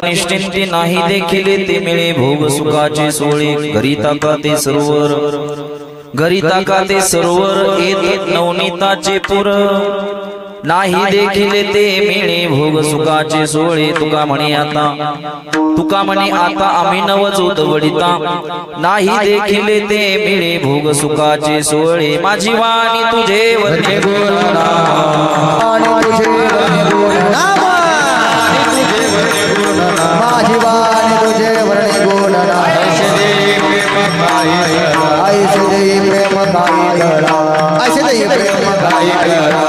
निश्चिंती नाही देखील ते मिळे भोग सुखाचे सोळे घरी ताका ते सरोवर घरी ताका ते सरोवर येत नवनीताचे पुर नाही देखील ते मिळे भोग सुखाचे सोळे तुका म्हणे आता आम्ही नवजोत वडिता नाही देखील ते मिळे भोग सुखाचे सोळे माझी वाणी तुझे वरणे बोलना माझी वाणी तुझे वरणे बोलना ऐसे देई प्रेम काही कळा ऐसे देई प्रेम काही कळा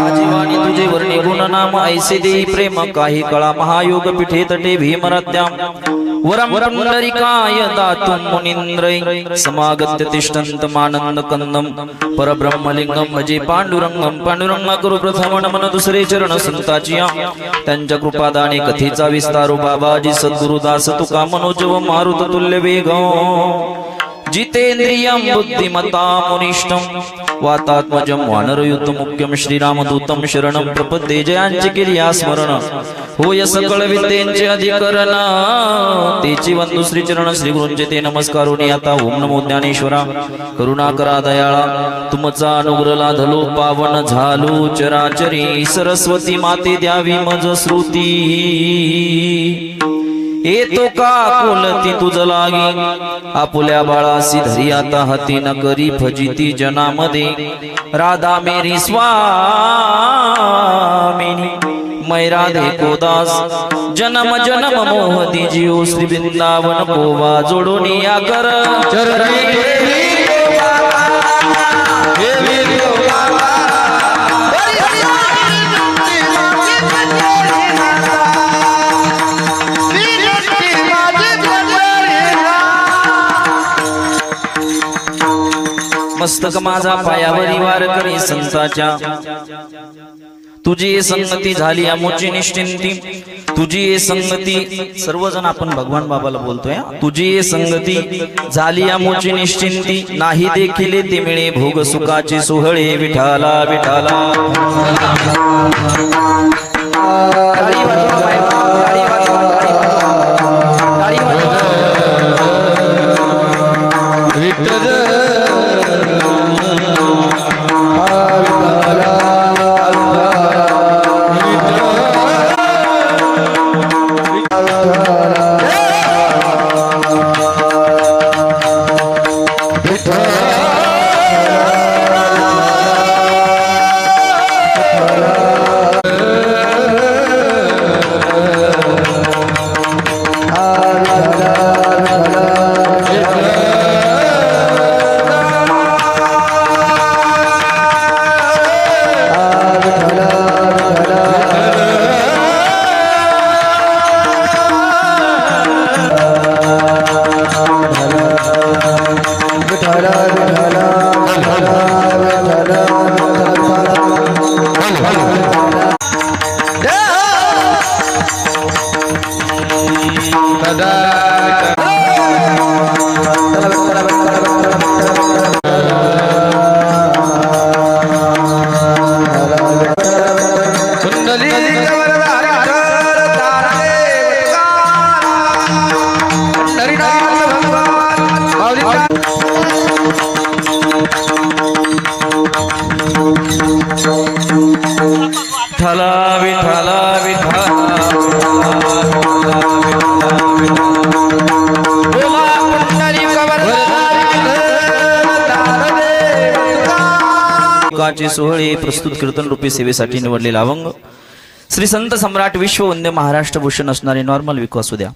माझी वाणी तुझे वर्णे गुणनाम ऐसे देई प्रेम काही कळा महायोग पीठे तटे भीमरत्याम वरम पुंडरीकाय दातुं मुनींद्रै समागत्य तिष्ठन्त मानंद कंदम परब्रह्मलिंगम भजे पांडुरंगम पांडुरंगा करू प्रथम नमन दुसरे चरण संताचिया त्यांच्या कृपादाने कथेचा विस्तारो बाबाजी सद्गुरुदास तुका मनोजव मारुत तुल्य वेग जितेंद्रियं बुद्धिमता मुनिष्ठं वातात्मजं वानरयुत मुख्यं श्रीरामदूतं शरणं प्रपद्ये जयांचे केलिया स्मरण होय सकळ विद्येंचे अधिकरण तेची वंदू श्री चरण श्री गुरूंचे ते नमस्कारोनी आता ओम नमो ज्ञानेश्वरा करुणा करा दयाळा तुमचा अनुग्रह लाधलो पावन झालो चराचरी सरस्वती माते द्यावी मज श्रुती येतो का कुलती तुझ लागी आपुल्या बाळासी धरी आता हाती न करी फजिती जनामध्ये राधा मेरी स्वामिनी मै राधे को दास जन्म जन्म मोह दीजियो श्री वृंदावन कोवा जोडोनी या कर मस्तक माझा पायावरी वार करी संताच्या तुझी संगती झाली अमुची निश्चिंती तुझी संगती सर्वजण आपण भगवान बाबाला बोलतोय तुझी संगती झाली अमुची निश्चिंती नाही देखील ते मिळे भोग सुखाचे सोहळे विठाला विठाला सोहळे प्रस्तुत कीर्तन रूपी सेवेसाठी निवडलेला अभंग श्री संत सम्राट विश्ववंद्य महाराष्ट्र भूषण असणारे नॉर्मल विकास उद्या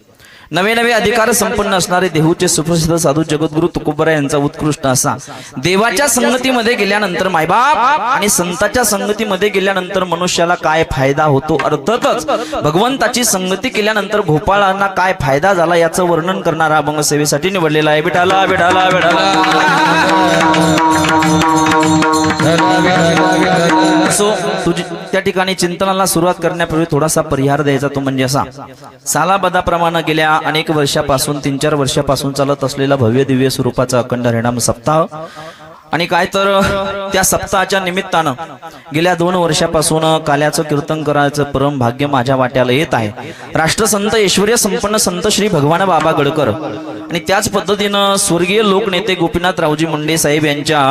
नवे नवे अधिकार संपन्न असणारे देहूचे सुप्रसिद्ध साधू जगद्गुरु तुकोबरा यांचा उत्कृष्ट असा देवाच्या संगतीमध्ये गेल्यानंतर मायबाप आणि संतांच्या संगतीमध्ये गेल्यानंतर मनुष्याला काय फायदा होतो अर्थातच भगवंताची संगती केल्यानंतर गोपाळांना काय फायदा झाला याचं वर्णन करणारा अभंग सेवेसाठी निवडलेला आहे विठाला विठाला विठाला सो तुझी त्या ठिकाणी चिंतनाला सुरुवात करण्यापूर्वी थोडासा परिहार द्यायचा तो म्हणजे असा सालाबदाप्रमाणे गेल्या अनेक वर्षापासून 3-4 वर्षापासून चालत असलेला भव्य दिव्य स्वरूपाचा अखंड हरिनाम सप्ताह आणि काय तर त्या सप्ताहाच्या निमित्तानं गेल्या 2 वर्षापासून काल्याचं कीर्तन करायचं परम भाग्य माझ्या वाट्याला येत आहे. राष्ट्रसंत ऐश्वर्य संपन्न संत श्री भगवान बाबा गडकर आणि त्याच पद्धतीनं स्वर्गीय लोकनेते गोपीनाथरावजी मुंडे साहेब यांच्या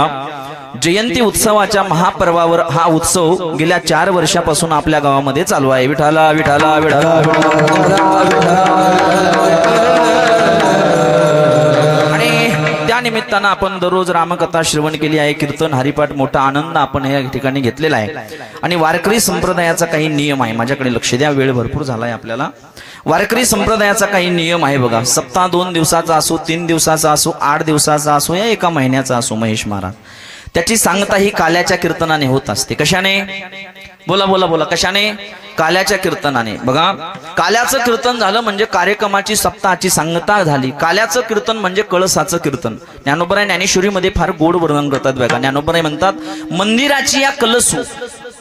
जयंती उत्सवाच्या महापर्वावर हा उत्सव गेल्या 4 वर्षापासून आपल्या गावामध्ये चालू आहे. विठाला विठाला विठाला त्या निमित्तानं आपण दररोज रामकथा श्रवण केली आहे. कीर्तन हरिपाठ मोठा आनंद आपण या ठिकाणी घेतलेला आहे. आणि वारकरी संप्रदायाचा काही नियम आहे. माझ्याकडे लक्ष द्या, वेळ भरपूर झालाय आपल्याला. वारकरी संप्रदायाचा काही नियम आहे बघा. सप्ताह 2 दिवसाचा असो, 3 दिवसाचा असो, 8 दिवसाचा असो या 1 महिन्याचा असो, महेश महाराज त्याची सांगता ही काल्याच्या कीर्तनाने होत असते. कशाने? बोला बोला बोला. कशाने? काल्याच्या कीर्तनाने. बघा, काल्याचं कीर्तन झालं म्हणजे कार्यक्रमाची सप्ताहाची सांगता झाली. काल्याचं कीर्तन म्हणजे कळसाचं कीर्तन. ज्ञानोबराय ज्ञानेश्वरीमध्ये फार गोड वर्णन करतात बघा. ज्ञानोबराय म्हणतात मंदिराची या कलसू.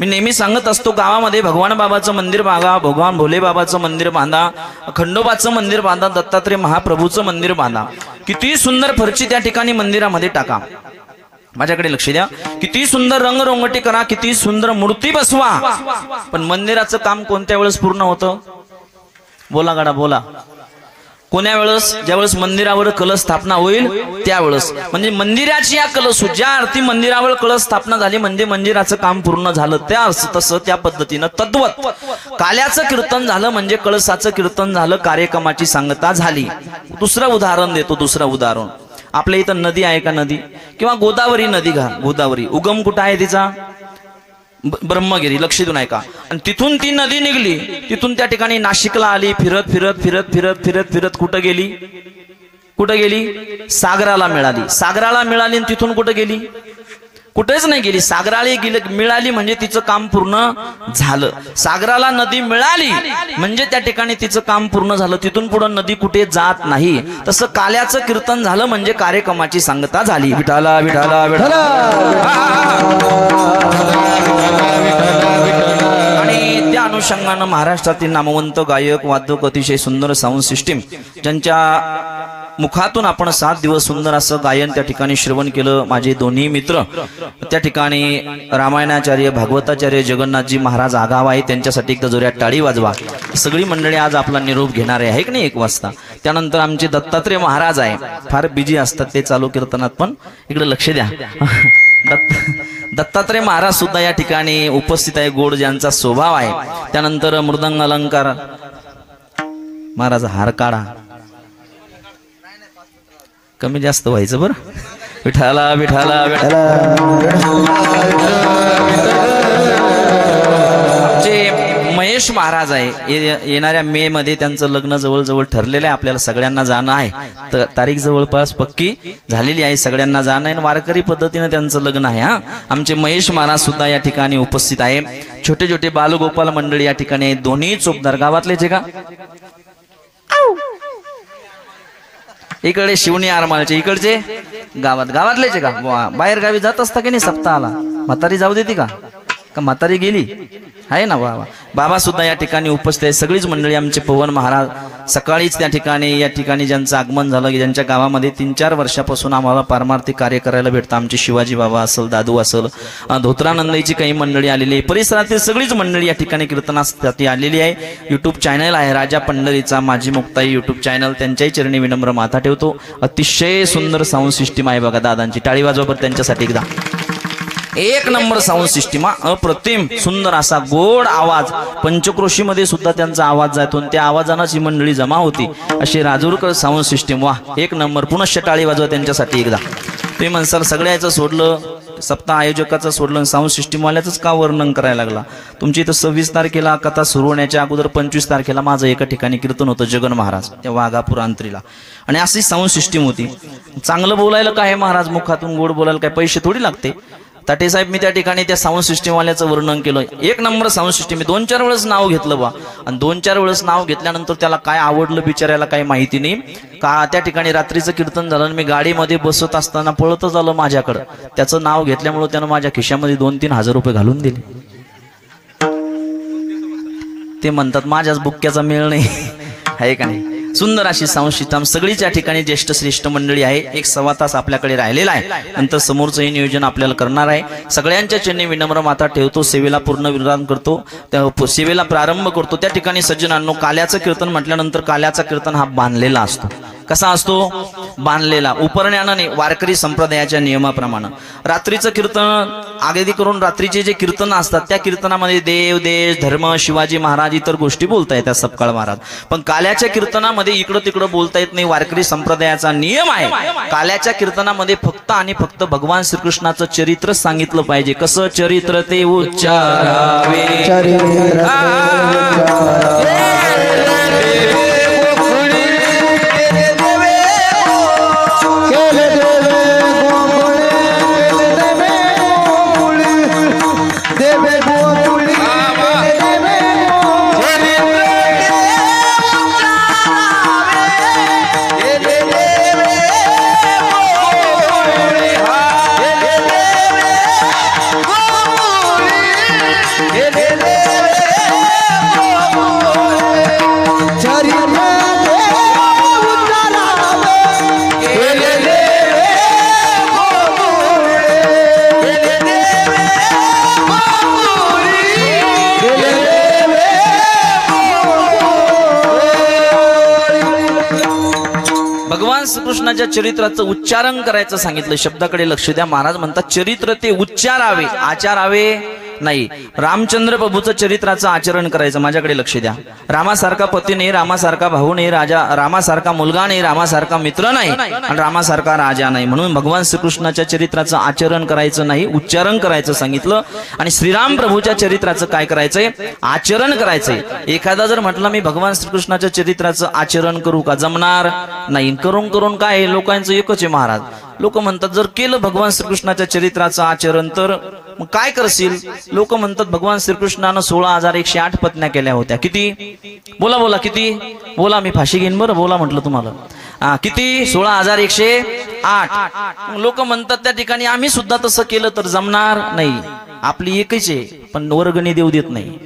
मी नेहमी सांगत असतो गावामध्ये भगवान बाबाचं मंदिर बांधा, भगवान भोले बाबाचं मंदिर बांधा, खंडोबाचं मंदिर बांधा, दत्तात्रय महाप्रभूचं मंदिर बांधा. किती सुंदर फरची त्या ठिकाणी मंदिरामध्ये टाका. माझ्याकडे लक्ष द्या. किती सुंदर रंगरंगोटी करा, किती सुंदर मूर्ती बसवा, पण मंदिराचं काम कोणत्या वेळेस पूर्ण होतं? बोला गाडा बोला. कोण्या वेळेस? ज्यावेळेस मंदिरावर कलश स्थापना होईल त्यावेळेस. म्हणजे मंदिराची या कलश, ज्या अर्थी मंदिरावर कलश स्थापना झाली म्हणजे मंदिराचं काम पूर्ण झालं. त्या तसं त्या पद्धतीनं तद्वत काल्याचं कीर्तन झालं म्हणजे कळसाचं कीर्तन झालं, कार्यक्रमाची सांगता झाली. दुसरं उदाहरण देतो. दुसरं उदाहरण, आपल्या इथं नदी आहे का? नदी किंवा गोदावरी नदी घा. गोदावरी उगम कुठं आहे तिचा? ब्रह्मगिरी. लक्ष देऊन ऐका. आणि तिथून ती नदी निघली, तिथून त्या ठिकाणी नाशिकला आली. फिरत फिरत फिरत फिरत फिरत फिरत कुठं गेली? कुठं गेली? सागराला मिळाली. सागराला मिळाली आणि तिथून कुठं गेली? कुठेच नाही गेली. सागराला मिळाली म्हणजे तिचं काम पूर्ण झालं. सागराला नदी मिळाली म्हणजे त्या ठिकाणी तिचं काम पूर्ण झालं. तिथून पुढे नदी कुठे जात नाही. तसं काल्याचं कीर्तन झालं म्हणजे कार्यक्रमाची सांगता झाली. विठाला विठाला विठाला. आणि त्या अनुषंगानं महाराष्ट्रातील नामवंत गायक वादक अतिशय सुंदर साऊंड सिस्टीम ज्यांच्या मुखातून आपण 7 दिवस सुंदर असं गायन त्या ठिकाणी श्रवण केलं. माझे दोन्ही मित्र त्या ठिकाणी रामायणाचार्य भागवताचार्य जगन्नाथजी महाराज आगाव आहे. त्यांच्यासाठी एकदा जोरात टाळी वाजवा. सगळी मंडळी आज आपला निरोप घेणार आहे की नाही 1 वाजता. त्यानंतर आमचे दत्तात्रय महाराज आहे, फार बिजी असतात ते चालू कीर्तनात, पण इकडे लक्ष द्या. दत्तात्रय महाराज सुद्धा या ठिकाणी उपस्थित आहे. गोड ज्यांचा स्वभाव आहे. त्यानंतर मृदंग अलंकार महाराज हार काढा. कमी जास्त व्हायचं बरं. विठाला विठाला विठाला. आमचे महेश महाराज आहे, येणाऱ्या मे मध्ये त्यांचं लग्न जवळजवळ ठरलेलं आहे. आपल्याला सगळ्यांना जाणं आहे. तर तारीख जवळपास पक्की झालेली आहे. सगळ्यांना जाणं आहे. वारकरी पद्धतीने त्यांचं लग्न आहे. हा, आमचे महेश महाराज सुद्धा या ठिकाणी उपस्थित आहे. छोटे छोटे बालगोपाल मंडळी या ठिकाणी आहे. दोन्ही चोपदार गावातलेच का? इकडे शिवणी आरमाळचे, इकडचे गावातलेच का? बाहेर गावी जात असता की नाही सप्ताहाला? म्हातारी जाऊ देते का? म्हातारी गेली आहे ना? वा. बाबा सुद्धा या ठिकाणी उपस्थित आहे. सगळीच मंडळी. आमचे पवन महाराज सकाळीच त्या ठिकाणी या ठिकाणी ज्यांचं आगमन झालं की ज्यांच्या गावामध्ये 3-4 वर्षापासून आम्हाला पारमार्थिक कार्य करायला भेटतं. आमचे शिवाजी बाबा असेल, दादू असेल, धोत्रानंदईची काही मंडळी आलेली आहे. परिसरातील सगळीच मंडळी या ठिकाणी कीर्तनासाठी आलेली आहे. युट्यूब चॅनल आहे राजा पंढरीचा माझी मुक्ताई युट्यूब चॅनल. त्यांच्याही चरणी विनम्र माथा ठेवतो. अतिशय सुंदर साऊंड सिस्टीम आहे बघा. दादांची टाळी वाजवा त्यांच्यासाठी एकदा. 1 नंबर साऊंड सिस्टीम. अप्रतिम सुंदर असा गोड आवाज. पंचक्रोशीमध्ये सुद्धा त्यांचा आवाज जातो. त्या आवाजानंच ही मंडळी जमा होती. अशी राजूरकर साऊंड सिस्टीम. वा, 1 नंबर. पुनश्च टाळी वाजवा त्यांच्यासाठी एकदा. तुम्ही म्हणसाल सगळ्याचं सोडलं, सप्ताह आयोजकाचं सोडलं, साऊंड सिस्टीमवाल्याचंच का वर्णन करायला लागला? तुमची इथं 26 तारखेला कथा सुरू होण्याच्या अगोदर 25 तारखेला माझं एका ठिकाणी कीर्तन होतं जगन महाराज त्या वाघापूर अंतरीला. आणि अशी साऊंड सिस्टीम होती. चांगलं बोलायला काय महाराज, मुखातून गोड बोलायला काय पैसे थोडी लागते? ताटे साहेब मी त्या ठिकाणी त्या साऊंड सिस्टीम वाल्याचं वर्णन केलं. 1 नंबर साऊंड सिस्टीम. मी 2-4 वेळेस नाव घेतलं बा. आणि 2-4 वेळेस नाव घेतल्यानंतर त्याला काय आवडलं बिचारायला काही माहिती नाही. का त्या ठिकाणी रात्रीचं कीर्तन झालं आणि मी गाडीमध्ये बसत असताना पळतच आलं माझ्याकडं. त्याचं नाव घेतल्यामुळे त्यानं माझ्या खिशामध्ये 2-3 हजार रुपये घालून दिले. ते म्हणतात माझ्याच बुक्क्याचा मेळ नाही आहे का नाही? सुंदर अशी संस्थिताम सगळीच या ठिकाणी ज्येष्ठ श्रेष्ठ मंडळी आहे. एक सव्वा तास आपल्याकडे राहिलेला आहे. नंतर समोरचं हे नियोजन आपल्याला करणार आहे. सगळ्यांच्या चरणी विनम्र माता ठेवतो. सेवेला पूर्ण विराम करतो. त्या सेवेला प्रारंभ करतो. त्या ठिकाणी सज्जनांनो, काल्याचं कीर्तन म्हटल्यानंतर काल्याचा कीर्तन हा बांधलेला असतो. कसा असतो? बांधलेला. उपरण्यानं नाही, वारकरी संप्रदायाच्या नियमाप्रमाणे. रात्रीचं कीर्तन आगदी करून रात्रीचे जे कीर्तन असतात त्या कीर्तनामध्ये देव, देश, धर्म, शिवाजी महाराज इतर गोष्टी बोलता येतात सपकाळ महाराज. पण काल्याच्या कीर्तनामध्ये इकडं तिकडं बोलता येत नाही. वारकरी संप्रदायाचा नियम आहे. काल्याच्या कीर्तनामध्ये फक्त आणि फक्त भगवान श्रीकृष्णाचं चरित्र सांगितलं पाहिजे. कसं चरित्र ते उच्चारावे. भगवान श्रीकृष्णाच्या चरित्राचं उच्चारण करायचं सांगितलं. शब्दाकडे लक्ष द्या. महाराज म्हणतात चरित्र ते उच्चारावे, आचारावे नाही. रामचंद्र प्रभूचं चरित्राचं आचरण करायचं. माझ्याकडे लक्ष द्या. रामासारखा पती नाही, रामासारखा भाऊ नाही, रामासारखा मुलगा नाही, रामासारखा मित्र नाही आणि रामासारखा राजा नाही. म्हणून भगवान श्रीकृष्णाच्या चरित्राचं आचरण करायचं नाही, उच्चारण करायचं सांगितलं. आणि श्रीराम प्रभूच्या चरित्राचं काय करायचंय? आचरण करायचंय. एखादा जर म्हटलं मी भगवान श्रीकृष्णाच्या चरित्राचं आचरण करू का? जमणार नाही. करून करून काय लोकांचं एकच आहे महाराज. लोक म्हणतात जर केलं भगवान श्रीकृष्णाच्या चरित्राचं आचरण तर मग काय करशील? लोक म्हणतात भगवान श्रीकृष्णानं 16,108 पत्न्या केल्या होत्या. किती? बोला बोला किती? बोला, मी फाशी घेईन बरं. बोला म्हटलं तुम्हाला. किती? 16,108. लोक म्हणतात त्या ठिकाणी आम्ही सुद्धा तसं केलं तर जमणार नाही. आपली एकच आहे पण वर्गणी देऊ देत नाही.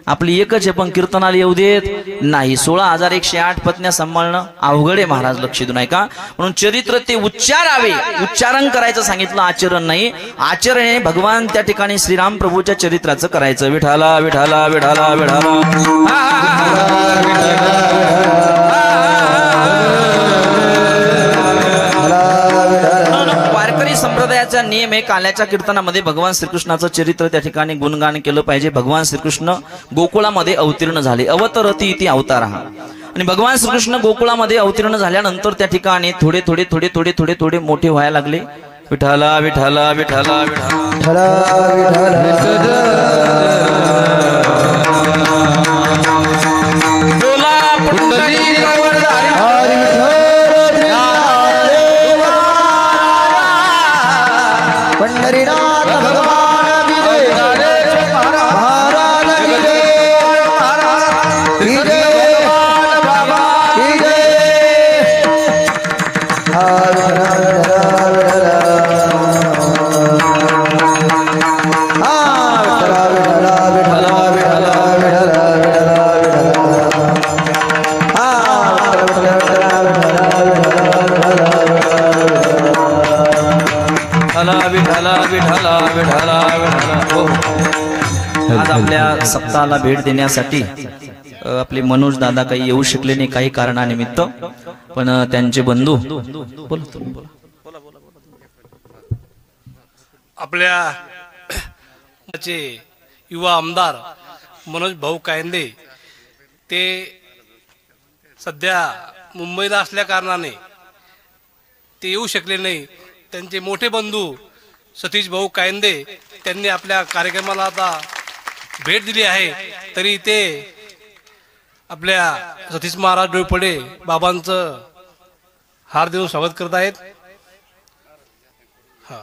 आपली एकच आहे पण कीर्तनाला येऊ देत नाही. 16,108 पत्न्या सांभाळणं अवघड आहे महाराज. लक्ष देऊ नये का? म्हणून चरित्र ते उच्चारावे, उच्चारण करायचं सांगितलं, आचरण नाही. आचरण हे भगवान त्या ठिकाणी श्रीराम प्रभूच्या चरित्राचं करायचं. विठाला विठाला विठाला विठाला. संप्रदायाचा नियम आहे. काल्याच्या कीर्तनामध्ये भगवान श्रीकृष्णाचं चरित्र त्या ठिकाणी गुणगान केलं पाहिजे. भगवान श्रीकृष्ण गोकुळामध्ये अवतीर्ण झाले. अवतरती इति अवतारः. आणि भगवान श्रीकृष्ण गोकुळामध्ये अवतीर्ण झाल्यानंतर त्या ठिकाणी थोडे थोडे थोडे थोडे थोडे थोडे मोठे व्हायला लागले. विठाला विठाला विठाला विठाला. आज आपल्या सप्ताहाला भेट देण्यासाठी आपले मनोज दादा काही येऊ शकले नाही काही कारणानिमित्त. पण त्यांचे बंधू आपल्या युवा आमदार मनोज भाऊ कायंदे ते सध्या मुंबईला असल्या कारणाने ते येऊ शकले नाही. त्यांचे मोठे बंधू सतीश भाऊ कायंदे त्यांनी आपल्या कार्यक्रमाला आता भेट दिली आहे. तरी ते आपल्या सतीश महाराज डोईफोडे बाबांचं हार देऊन स्वागत करत आहेत. हा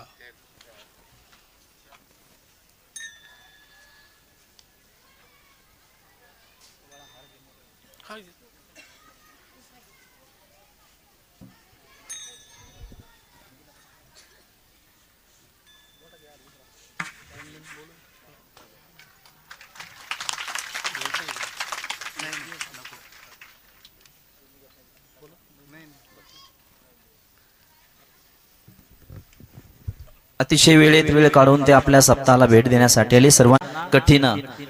अतिशय वेळेत वेळ काढून ते आपल्या सप्ताहाला भेट देण्यासाठी आले. सर्वात कठीण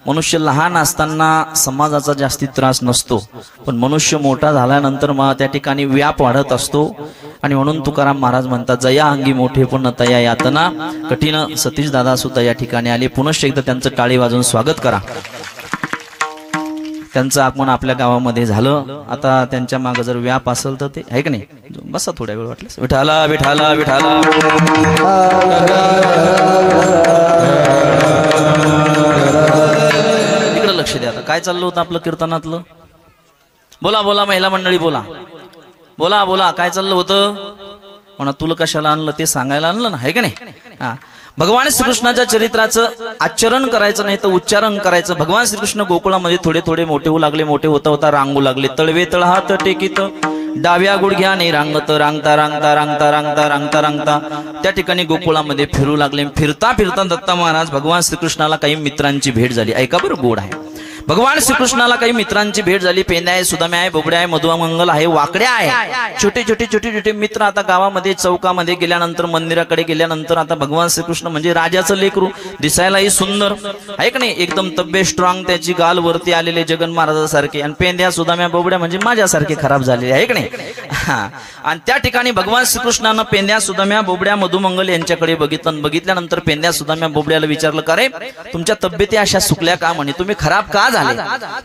मनुष्य लहान असताना समाजाचा जास्ती त्रास नसतो, पण मनुष्य मोठा झाल्यानंतर मग त्या ठिकाणी व्याप वाढत असतो. आणि म्हणून तुकाराम महाराज म्हणतात, जया अंगी मोठे पण तया यातना कठीण. सतीश दादा सुद्धा या ठिकाणी आले. पुनश्च एकदा त्यांचं टाळी वाजवून स्वागत करा. त्यांचं आगमन आपल्या गावामध्ये झालं. आता त्यांच्या मागे जर व्याप असेल तर ते आहे की नाही, बसा थोड्या वेळ वाटलं. विठाला विठाला विठाला इकडं लक्ष द्या. आता काय चाललं होतं आपलं कीर्तनातलं? बोला बोला महिला मंडळी, बोला बोला बोला. काय चाललं होतं म्हणा? तुला कशाला आणलं ते सांगायला आणलं ना, आहे की नाही? हा, भगवान श्रीकृष्णाच्या चरित्राचं आचरण करायचं नाही तर उच्चारण करायचं. भगवान श्रीकृष्ण गोकुळामध्ये थोडे थोडे मोठे होऊ लागले. मोठे होता होता रांगू लागले. तळवे तळहात टेकीत डाव्या गुडघ्याने रांगत रांगता रांगता रांगता रांगता रांगता रांगता त्या ठिकाणी गोकुळामध्ये फिरू लागले. फिरता फिरता दत्ता महाराज भगवान श्रीकृष्णाला काही मित्रांची भेट झाली. ऐका बरं, गोड आहे. भगवान श्रीकृष्णाला काही मित्रांची भेट झाली. पेंद्या आहे, सुदाम्या आहे, बोबड्या आहे, मधुमंगल आहे, वाकड्या आहे. छोटे छोटे छोटे छोटे मित्र आता गावामध्ये चौकामध्ये गेल्यानंतर, मंदिराकडे गेल्यानंतर आता भगवान श्रीकृष्ण म्हणजे राजाचं लेकरू, दिसायलाही सुंदर आहे का नाही, एकदम तब्येत स्ट्रॉंग, त्याची गाल वरती आलेले जगन महाराजासारखे. आणि पेंद्या सुदाम्या बोबड्या म्हणजे माझ्यासारखे खराब झालेले आहे का नाही. आणि त्या ठिकाणी भगवान श्रीकृष्णानं पेंद्या सुदाम्या बोबड्या मधुमंगल यांच्याकडे बघितलं. बघितल्यानंतर पेंद्या सुदाम्या बोबड्याला विचारलं, का रे तुमच्या तब्येती अशा सुकल्या का? म्हणे तुम्ही खराब का?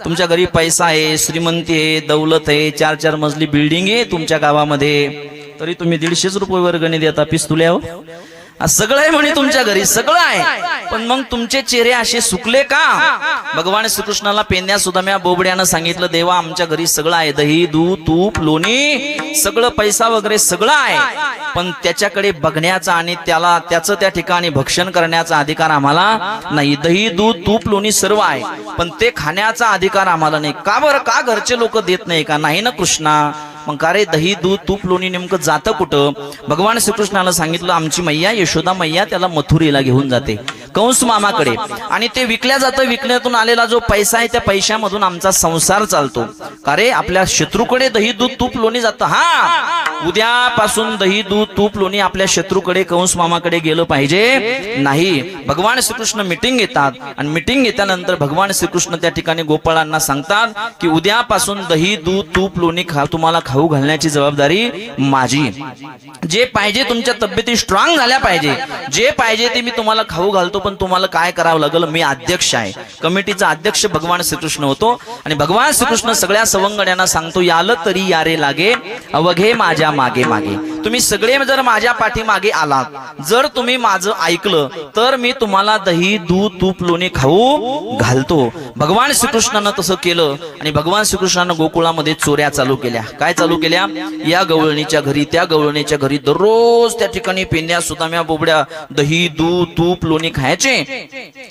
तुमच्या घरी पैसा आहे, श्रीमंती आहे, दौलत आहे, 4-4 मजली बिल्डिंग आहे तुमच्या गावामध्ये, तरी तुम्ही 150 रुपये वर्गणी देता पिस्तुल्यावर. सगळं आहे म्हणे तुमच्या घरी, सगळं आहे, पण मग तुमचे चेहरे असे सुकले का? भगवान श्रीकृष्णाला पेंद्या सुदाम्या बोबड्यानं सांगितलं, देवा आमच्या घरी सगळं आहे, दही दूध तूप लोणी सगळं, पैसा वगैरे सगळं आहे, पण त्याच्याकडे बघण्याचा आणि त्याचं त्या ठिकाणी भक्षण करण्याचा अधिकार आम्हाला नाही. दही दूध तूप लोणी सर्व आहे, पण ते खाण्याचा अधिकार आम्हाला नाही. का बरं? का घरचे लोक देत नाही का? नाही ना कृष्णा. मग का रे दही दूध तूप लोणी नेमकं जातं कुठं? भगवान श्रीकृष्णाला सांगितलं, आमची मैया यशोदा मैया त्याला मथुरेला घेऊन जाते, कंस मामाकडे, आणि ते विकल्या जातं. विकण्यातून आलेला जो पैसा आहे त्या पैशामधून आमचा संसार चालतो. का रे आपल्या शत्रूकडे दही दूध तूप लोणी जातं. हा, उद्यापासून दही दूध तूप लोणी आपल्या शत्रूकडे कंस मामाकडे गेलं पाहिजे नाही. भगवान श्रीकृष्ण मिटिंग घेतात आणि मिटिंग घेतल्यानंतर भगवान श्रीकृष्ण त्या ठिकाणी गोपाळांना सांगतात की उद्यापासून दही दूध तूप लोणी तुम्हाला खाऊ घालण्याची जबाबदारी माझी. जे पाहिजे तुमच्या तब्येती स्ट्रॉंग झाल्या पाहिजे, जे पाहिजे ते मी तुम्हाला खाऊ घालतो, पण तुम्हाला काय करावं लागेल? मी अध्यक्ष आहे, कमिटीचा अध्यक्ष भगवान श्रीकृष्ण होतो. आणि भगवान श्रीकृष्ण सगळ्या सवंगड्यांना सांगतो, याल तरी यारे लागे अवघे माझ्या मागे मागे. तुम्ही सगळे जर माझ्या पाठीमागे आलात, जर तुम्ही माझं ऐकलं, तर मी तुम्हाला दही दूध तूप लोणी खाऊ घालतो. भगवान श्रीकृष्णानं तसं केलं आणि भगवान श्रीकृष्णानं गोकुळामध्ये चोऱ्या चालू केल्या. काय चालू केल्या? या गवळणीच्या घरी त्या गवळणीच्या घरी दररोज त्या ठिकाणी पेंद्या सुदाम्या बोबड्या दही दूध तूप लोणी खायचे.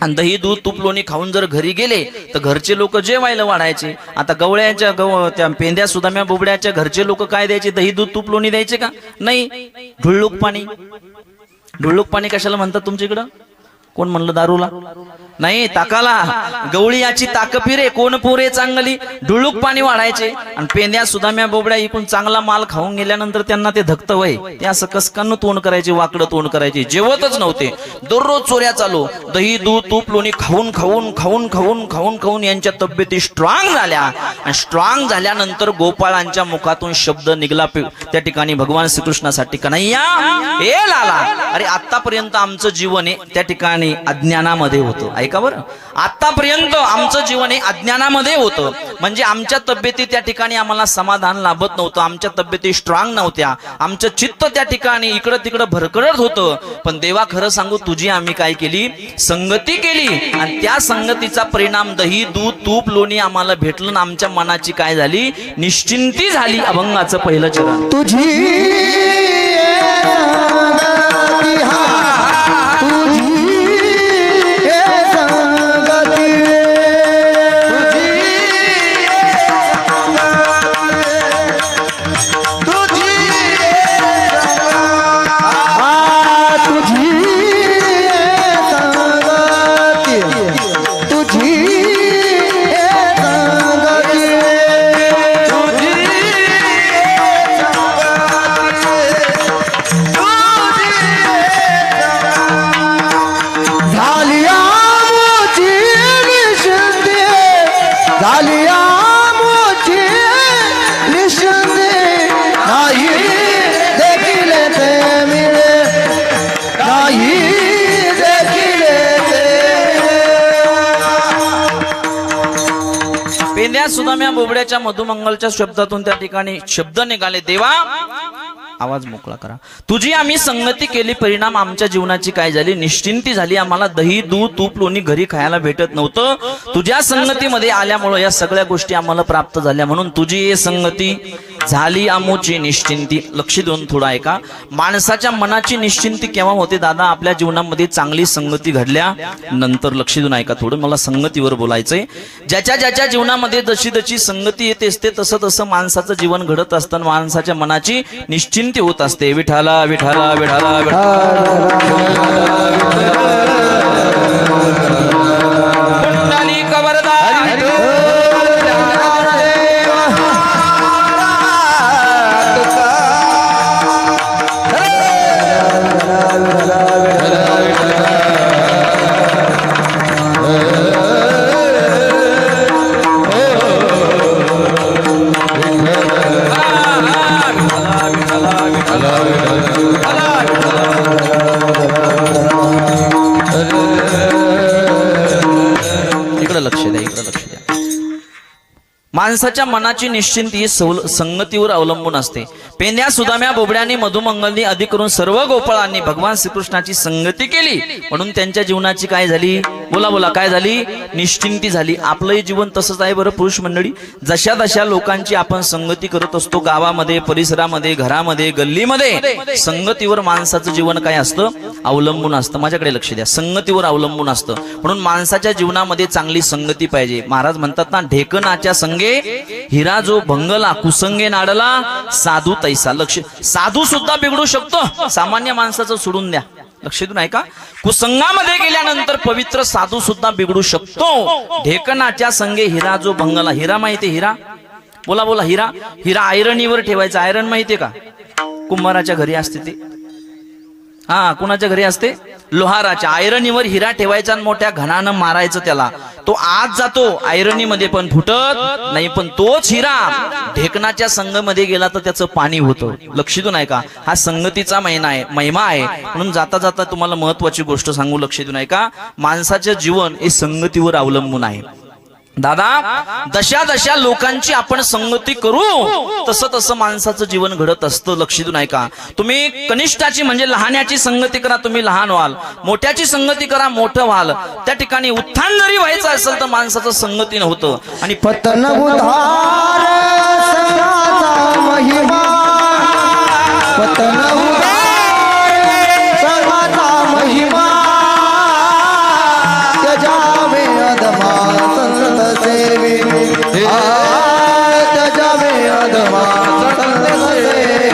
आणि दही दूध तूप लोणी खाऊन जर घरी गेले तर घरचे लोक जेवायला वाढायचे. आता गवळ्याच्या त्या पेंद्या सुदाम्या बोबड्याच्या घरचे लोक काय द्यायचे? दही दूध तूप लोणी द्यायचे का? नाही, ढुळूक पाणी. ढुळूक पाणी कशाला म्हणतात तुमच्या इकडं? कोण म्हणलं? दारूला नाही, ताकाला. गवळी याची ताक फिरे कोण पुरे चांगली, ढुळूक पाणी वाढायचे. आणि पेंद्या सुदाम्या बोबड्या इकडून चांगला माल खाऊन गेल्यानंतर त्यांना ते धक्त वय, ते असं कसकानं तोंड करायचे, वाकडं तोंड करायचे, जेवतच नव्हते. दररोज चोऱ्या चालू. दही दूध तूप लोणी खाऊन खाऊन खाऊन खाऊन खाऊन खाऊन यांच्या तब्येती स्ट्रॉंग झाल्या. आणि स्ट्रॉंग झाल्यानंतर गोपाळांच्या मुखातून शब्द निघला त्या ठिकाणी भगवान श्रीकृष्णासाठी, कन्हैया ए लाला, अरे आतापर्यंत आमचं जीवन आहे त्या ठिकाणी अज्ञानामध्ये होतं. ऐका बरं, आतापर्यंत आमचं जीवन हे अज्ञानामध्ये होतं, म्हणजे आमच्या तब्येती त्या ठिकाणी आम्हाला समाधान लाभत नव्हतं, आमच्या तब्येती स्ट्रॉंग नव्हत्या, आमचं चित्त त्या ठिकाणी इकडं तिकडं भरकटत होतं. पण देवा खरं सांगू, तुझी आम्ही काय केली? संगती केली. आणि त्या संगतीचा परिणाम दही दूध तूप लोणी आम्हाला भेटलं. आमच्या मनाची काय झाली? निश्चिंती झाली. अभंगाचं पहिलं चरण. तुझी तुझी आलिया मोची निशिंदी नाही देखील ते मिळे नाही देखील ते पेंद्या सुदाम्या बोबड्याच्या मधुमंगलच्या शब्दातून त्या ठिकाणी शब्द निघाले, देवा आवाज मोकळा करा, तुझी आम्ही संगती केली, परिणाम आमच्या जीवनाची काय झाली, निश्चिंती झाली, आम्हाला दही दूध तूप लोणी घरी खायला भेटत नव्हतं, तुझ्या संगतीमध्ये आल्यामुळे या सगळ्या गोष्टी आम्हाला प्राप्त झाल्या, म्हणून तुझी ये संगती झाली आमोची निश्चिंती. लक्ष देऊन थोडं ऐका, माणसाच्या मनाची निश्चिंती केव्हा होते दादा, आपल्या जीवनामध्ये चांगली संगती घडल्या नंतर. लक्ष देऊन ऐका थोडं, मला संगतीवर बोलायचंय. ज्याच्या ज्याच्या जीवनामध्ये जशी जशी संगती येते असते तसं तसं माणसाचं जीवन घडत असताना माणसाच्या मनाची निश्चिंती होत असते. विठाला विठाला विठाला माणसाच्या मनाची निश्चिंती ही संगतीवर अवलंबून असते. पेंद्या सुदाम्या बोबड्यांनी मधुमंगलनी अधिक करून सर्व गोपाळांनी भगवान श्रीकृष्णाची संगती केली, म्हणून त्यांच्या जीवनाची काय झाली, बोला बोला काय झाली, निश्चिंती झाली. आपलंही जीवन तसंच आहे बरं पुरुष मंडळी. जशा जशा लोकांची आपण संगती करत असतो, गावामध्ये परिसरामध्ये घरामध्ये गल्लीमध्ये, संगतीवर माणसाचं जीवन काय असतं, अवलंबून असतं. माझ्याकडे लक्ष द्या, संगतीवर अवलंबून असतं. म्हणून माणसाच्या जीवनामध्ये चांगली संगती पाहिजे. महाराज म्हणतात ना, ढेकणाच्या संगे हिरा जो भंगला, कुसंगे नाडला साधू तैसा. लक्ष, साधू सुद्धा बिघडू शकतो, सामान्य माणसाचं सोडून द्या. लक्ष देऊन ऐका, कुसंगामध्ये गेल्यानंतर पवित्र साधू सुद्धा बिघडू शकतो. ढेकणाच्या संगे हिरा जो भंगला. हिरा माहितीये, हिरा बोला बोला, हिरा. हिरा आयरणीवर ठेवायचा. आयरन माहितीये का, कुंभाराच्या घरी असते ते. हा, कुणाच्या घरी असते, लोहाराच्या. आयरणीवर हिरा ठेवायचा आणि मोठ्या घणानं मारायचं त्याला. तो आत जातो आयरणीमध्ये पण फुटत नाही, पण तोच हिरा ढेकणाच्या संगमध्ये गेला तर त्याचं पाणी होतं. लक्ष देऊन ऐका, हा संगतीचा महिना आहे, महिमा आहे. म्हणून जाता जाता तुम्हाला महत्वाची गोष्ट सांगू, लक्ष देऊन ऐका. माणसाचं जीवन हे संगतीवर अवलंबून आहे दादा. दशा दशा लोकांची आपण संगती करू तसं तसं माणसाचं जीवन घडत असतं. लक्ष देऊन ऐका, तुम्ही कनिष्ठाची म्हणजे लहान्याची संगती करा, तुम्ही लहान व्हाल. मोठ्याची संगती करा, मोठं व्हाल. त्या ठिकाणी उत्थान जरी व्हायचं असेल तर माणसाचं संगती नव्हतं. आणि पतन उधार संघाचा महिमा, पतन उधार संघाचा महिमा, त्याजावे अधमा संत सेवी, त्याजावे अधमा संत सेवी.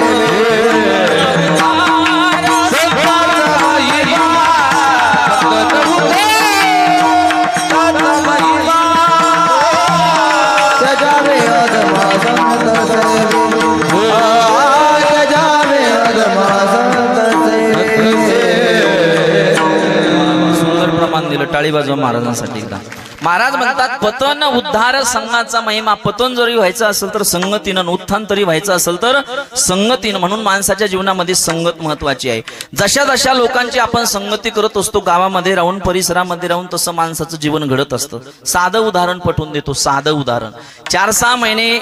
टाळी वाजवा महाराजांसाठी एकदा. महाराज म्हणतात, पतन उद्धार संघाचा महिमा. पतन जरी व्हायचं असेल तर संगतीनं, उत्थान तरी व्हायचं असेल तर संगतीनं. म्हणून माणसाच्या जीवनामध्ये संगत महत्वाची आहे. जशा जशा लोकांची आपण संगती करत असतो, गावामध्ये राहून परिसरामध्ये राहून, तसं माणसाचं जीवन घडत असतं. साधं उदाहरण पटवून देतो, साधं उदाहरण. 4-6 महिने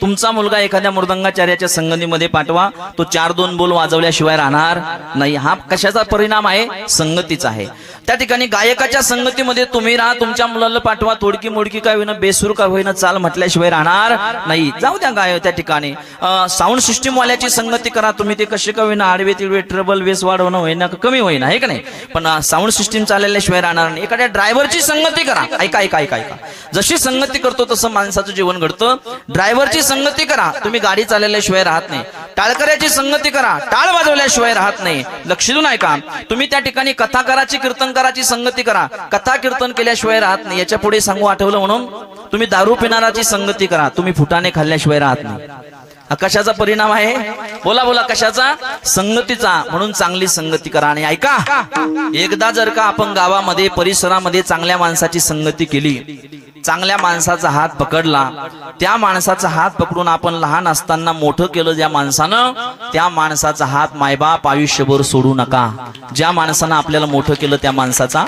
तुमचा मुलगा एखाद्या मृदंगाचार्याच्या संगतीमध्ये पाठवा, तो 4-2 बोल वाजवल्याशिवाय राहणार नाही. हा कशाचा परिणाम आहे, संगतीचा आहे. त्या ठिकाणी गायकाच्या संगतीमध्ये तुम्ही राहा, तुमच्या मुलाला पाठवा, तोडकी मोडकी काय होईना, बेसूर काय होईना, चाल म्हटल्याशिवाय राहणार नाही. जाऊ द्या गाय. त्या ठिकाणी साऊंड सिस्टीम वाल्याची संगती करा, तुम्ही ते कसे का होईना, आडवे तिडवे ट्रबल बेस वाढवणं होईना कमी होईना, आहे का नाही, पण साऊंड सिस्टीम चालल्याशिवाय राहणार नाही. एखाद्या ड्रायव्हरची संगती करा. ऐका ऐका ऐका ऐका, जशी संगती करतो तसं माणसाचं जीवन घडतं. ड्रायव्हरची संगती करा, तुम्ही गाडी चालवल्याशिवाय राहत नाही. टाळकऱ्याची संगती करा, टाळ वाजवल्याशिवाय राहत नाही. लक्ष देऊन ऐका, तुम्ही त्या ठिकाणी कथाकाराची कीर्तनकाराची संगती करा, कथा कीर्तन केल्याशिवाय राहत नाही. याच्या पुढे सांगू आठवलं म्हणून, तुम्ही दारू पिणाराची संगती करा, तुम्ही फुटाणे खाल्ल्याशिवाय राहत नाही. कशाचा परिणाम आहे, बोला बोला, कशाचा, संगतीचा. म्हणून चांगली संगती करा. आणि ऐका, एकदा जर का आपण गावामध्ये परिसरामध्ये चांगल्या माणसाची संगती केली, चांगल्या माणसाचा हात पकडला, त्या माणसाचा हात पकडून आपण लहान असताना मोठं केलं ज्या माणसानं, त्या माणसाचा हात मायबाप आयुष्यभर सोडू नका. ज्या माणसानं आपल्याला मोठं केलं त्या माणसाचा,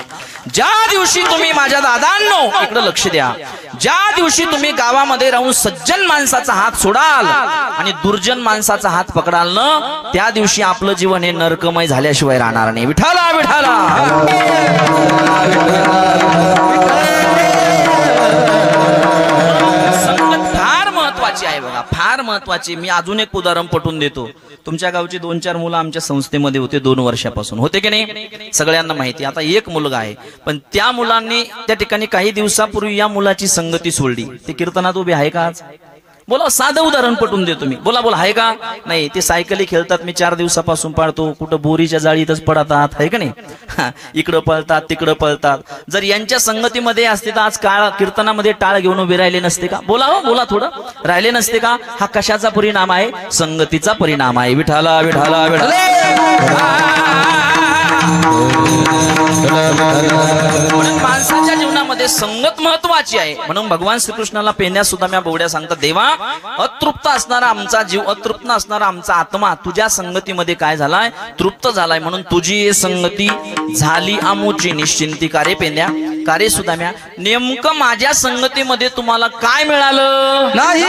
ज्या दिवशी तुम्ही माझ्या दादांनो इकडे लक्ष द्या, ज्या दिवशी तुम्ही गावामध्ये राहून सज्जन माणसाचा हात सोडाल आणि दुर्जन माणसाचा हात पकडाल ना, त्या दिवशी आपलं जीवन हे नरकमय झाल्याशिवाय राहणार नाही. विठाला विठाला. संगत फार महत्वाची आहे बघा, फार महत्वाची. मी अजून एक उदाहरण पटवून देतो. तुमच्या गावची 2-4 मुलं आमच्या संस्थेमध्ये होते 2 वर्षापासून, होते की नाही सगळ्यांना माहिती. आता एक मुलगा आहे, पण त्या मुलांनी त्या ठिकाणी काही दिवसापूर्वी या मुलाची संगती सोडली. ते कीर्तनात उभे आहे का आज? बोला, साधं उदाहरण पटवून देतो मी. बोला बोला, आहे का? नाही. ते सायकली खेळतात, मी 4 दिवसापासून पाळतो, कुठं बोरीच्या जाळीतच पडतात, आहे का नाही? इकडं पळतात तिकडं पळतात. जर यांच्या संगतीमध्ये असते तर आज काळ कीर्तनामध्ये टाळ घेऊन उभे राहिले नसते का? बोला हो, बोला थोडं, राहिले नसते का? हा कशाचा परिणाम आहे? संगतीचा परिणाम आहे. विठाला विठाला विठाला. म्हणून माणसाच्या जीवनामध्ये संगत महत्वाची आहे. म्हणून भगवान श्रीकृष्णाला पेंड्या सुद्धा बोवड्या सांगतात, देवा अतृप्त असणारा आमचा जीव, अतृप्त असणारा आमचा आत्मा तुझ्या संगतीमध्ये काय झालाय? तृप्त झालाय. म्हणून तुझी संगती झाली आमोची निश्चिंती. कारे पेंड्या, कारे सुद्धा नेमकं माझ्या संगतीमध्ये तुम्हाला काय मिळालं? नाही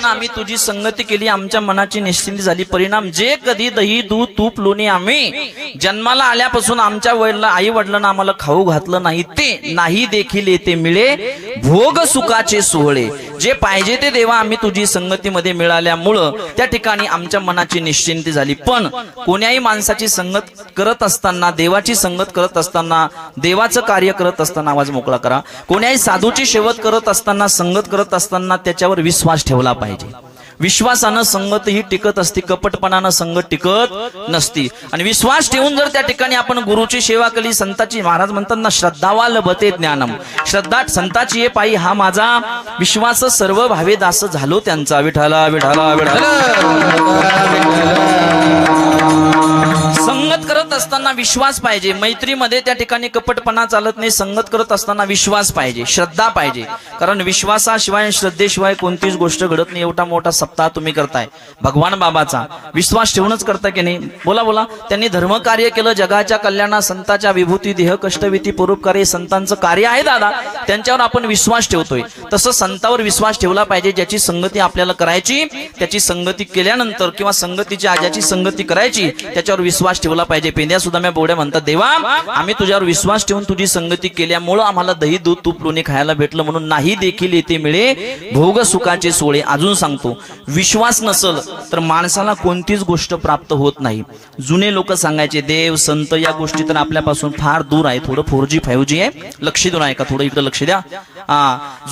आम्ही तुझी संगती केली, आमच्या मनाची निश्चिंती झाली. परिणाम, जे कधी दही दूध तूप लोणी आम्ही जन्माला आल्यापासून आमच्या वडिला आई वडिलांना आम्हाला खाऊ घातलं नाही, ते नाही देखील येते मिळे भोग सुखाचे सोहळे. जे पाहिजे ते देवा आम्ही तुझी संगतीमध्ये मिळाल्यामुळं त्या ठिकाणी आमच्या मनाची निश्चिंती झाली. पण कोण्याही माणसाची संगत करत असताना, देवाची संगत करत असताना, देवाचं कार्य करत असताना, आवाज मोकळा करा, कोण्याही साधूची शेवट करत असताना, संगत करत असताना त्याच्यावर विश्वास ठेवला पाहिजे. विश्वासानं संगत ही टिकत असते, कपटपणानं संगत टिकत नसती. आणि विश्वास ठेवून जर त्या ठिकाणी आपण गुरुची सेवा केली, संताची, महाराज म्हणतात ना, श्रद्धावा लभते ज्ञानम, श्रद्धा संताची ये पायी हा माझा विश्वास सर्व भावे दास झालो त्यांचा. विठाला विठाला विठाला. संगत करत असताना विश्वास पाहिजे. मैत्रीमध्ये त्या ठिकाणी कपटपणा चालत नाही. संगत करत असताना विश्वास पाहिजे, श्रद्धा पाहिजे. कारण विश्वासाशिवाय, श्रद्धेशिवाय कोणतीच गोष्ट घडत नाही. एवढा मोठा सप्ताह तुम्ही करताय भगवान बाबाचा, विश्वास ठेवूनच करता की नाही? बोला बोला. त्यांनी धर्म कार्य केलं, जगाच्या कल्याणा, संताच्या विभूती, देह कष्टविती, परोपकारी, संतांचं कार्य आहे दादा, त्यांच्यावर आपण विश्वास ठेवतोय. तसं संतावर विश्वास ठेवला पाहिजे. ज्याची संगती आपल्याला करायची, त्याची संगती केल्यानंतर किंवा संगतीच्या ज्याची संगती करायची त्याच्यावर विश्वास ठेवला पाहिजे. पेंद्या सुद्धा बोड्या म्हणतात, देवा आम्ही तुझ्यावर विश्वास ठेवून तुझी संगती केल्यामुळं आम्हाला दही दूध तूप लोणी खायला भेटलं, म्हणून नाही देखील येते मिळे भोग सुखाचे सोळे. अजून सांगतो, विश्वास नसल तर माणसाला कोणतीच गोष्ट प्राप्त होत नाही. जुने लोक सांगायचे, देव संत या गोष्टी तर आपल्यापासून फार दूर आहे. थोडं 4G 5G आहे, लक्ष देऊन ऐका, थोडं इकडे लक्ष द्या.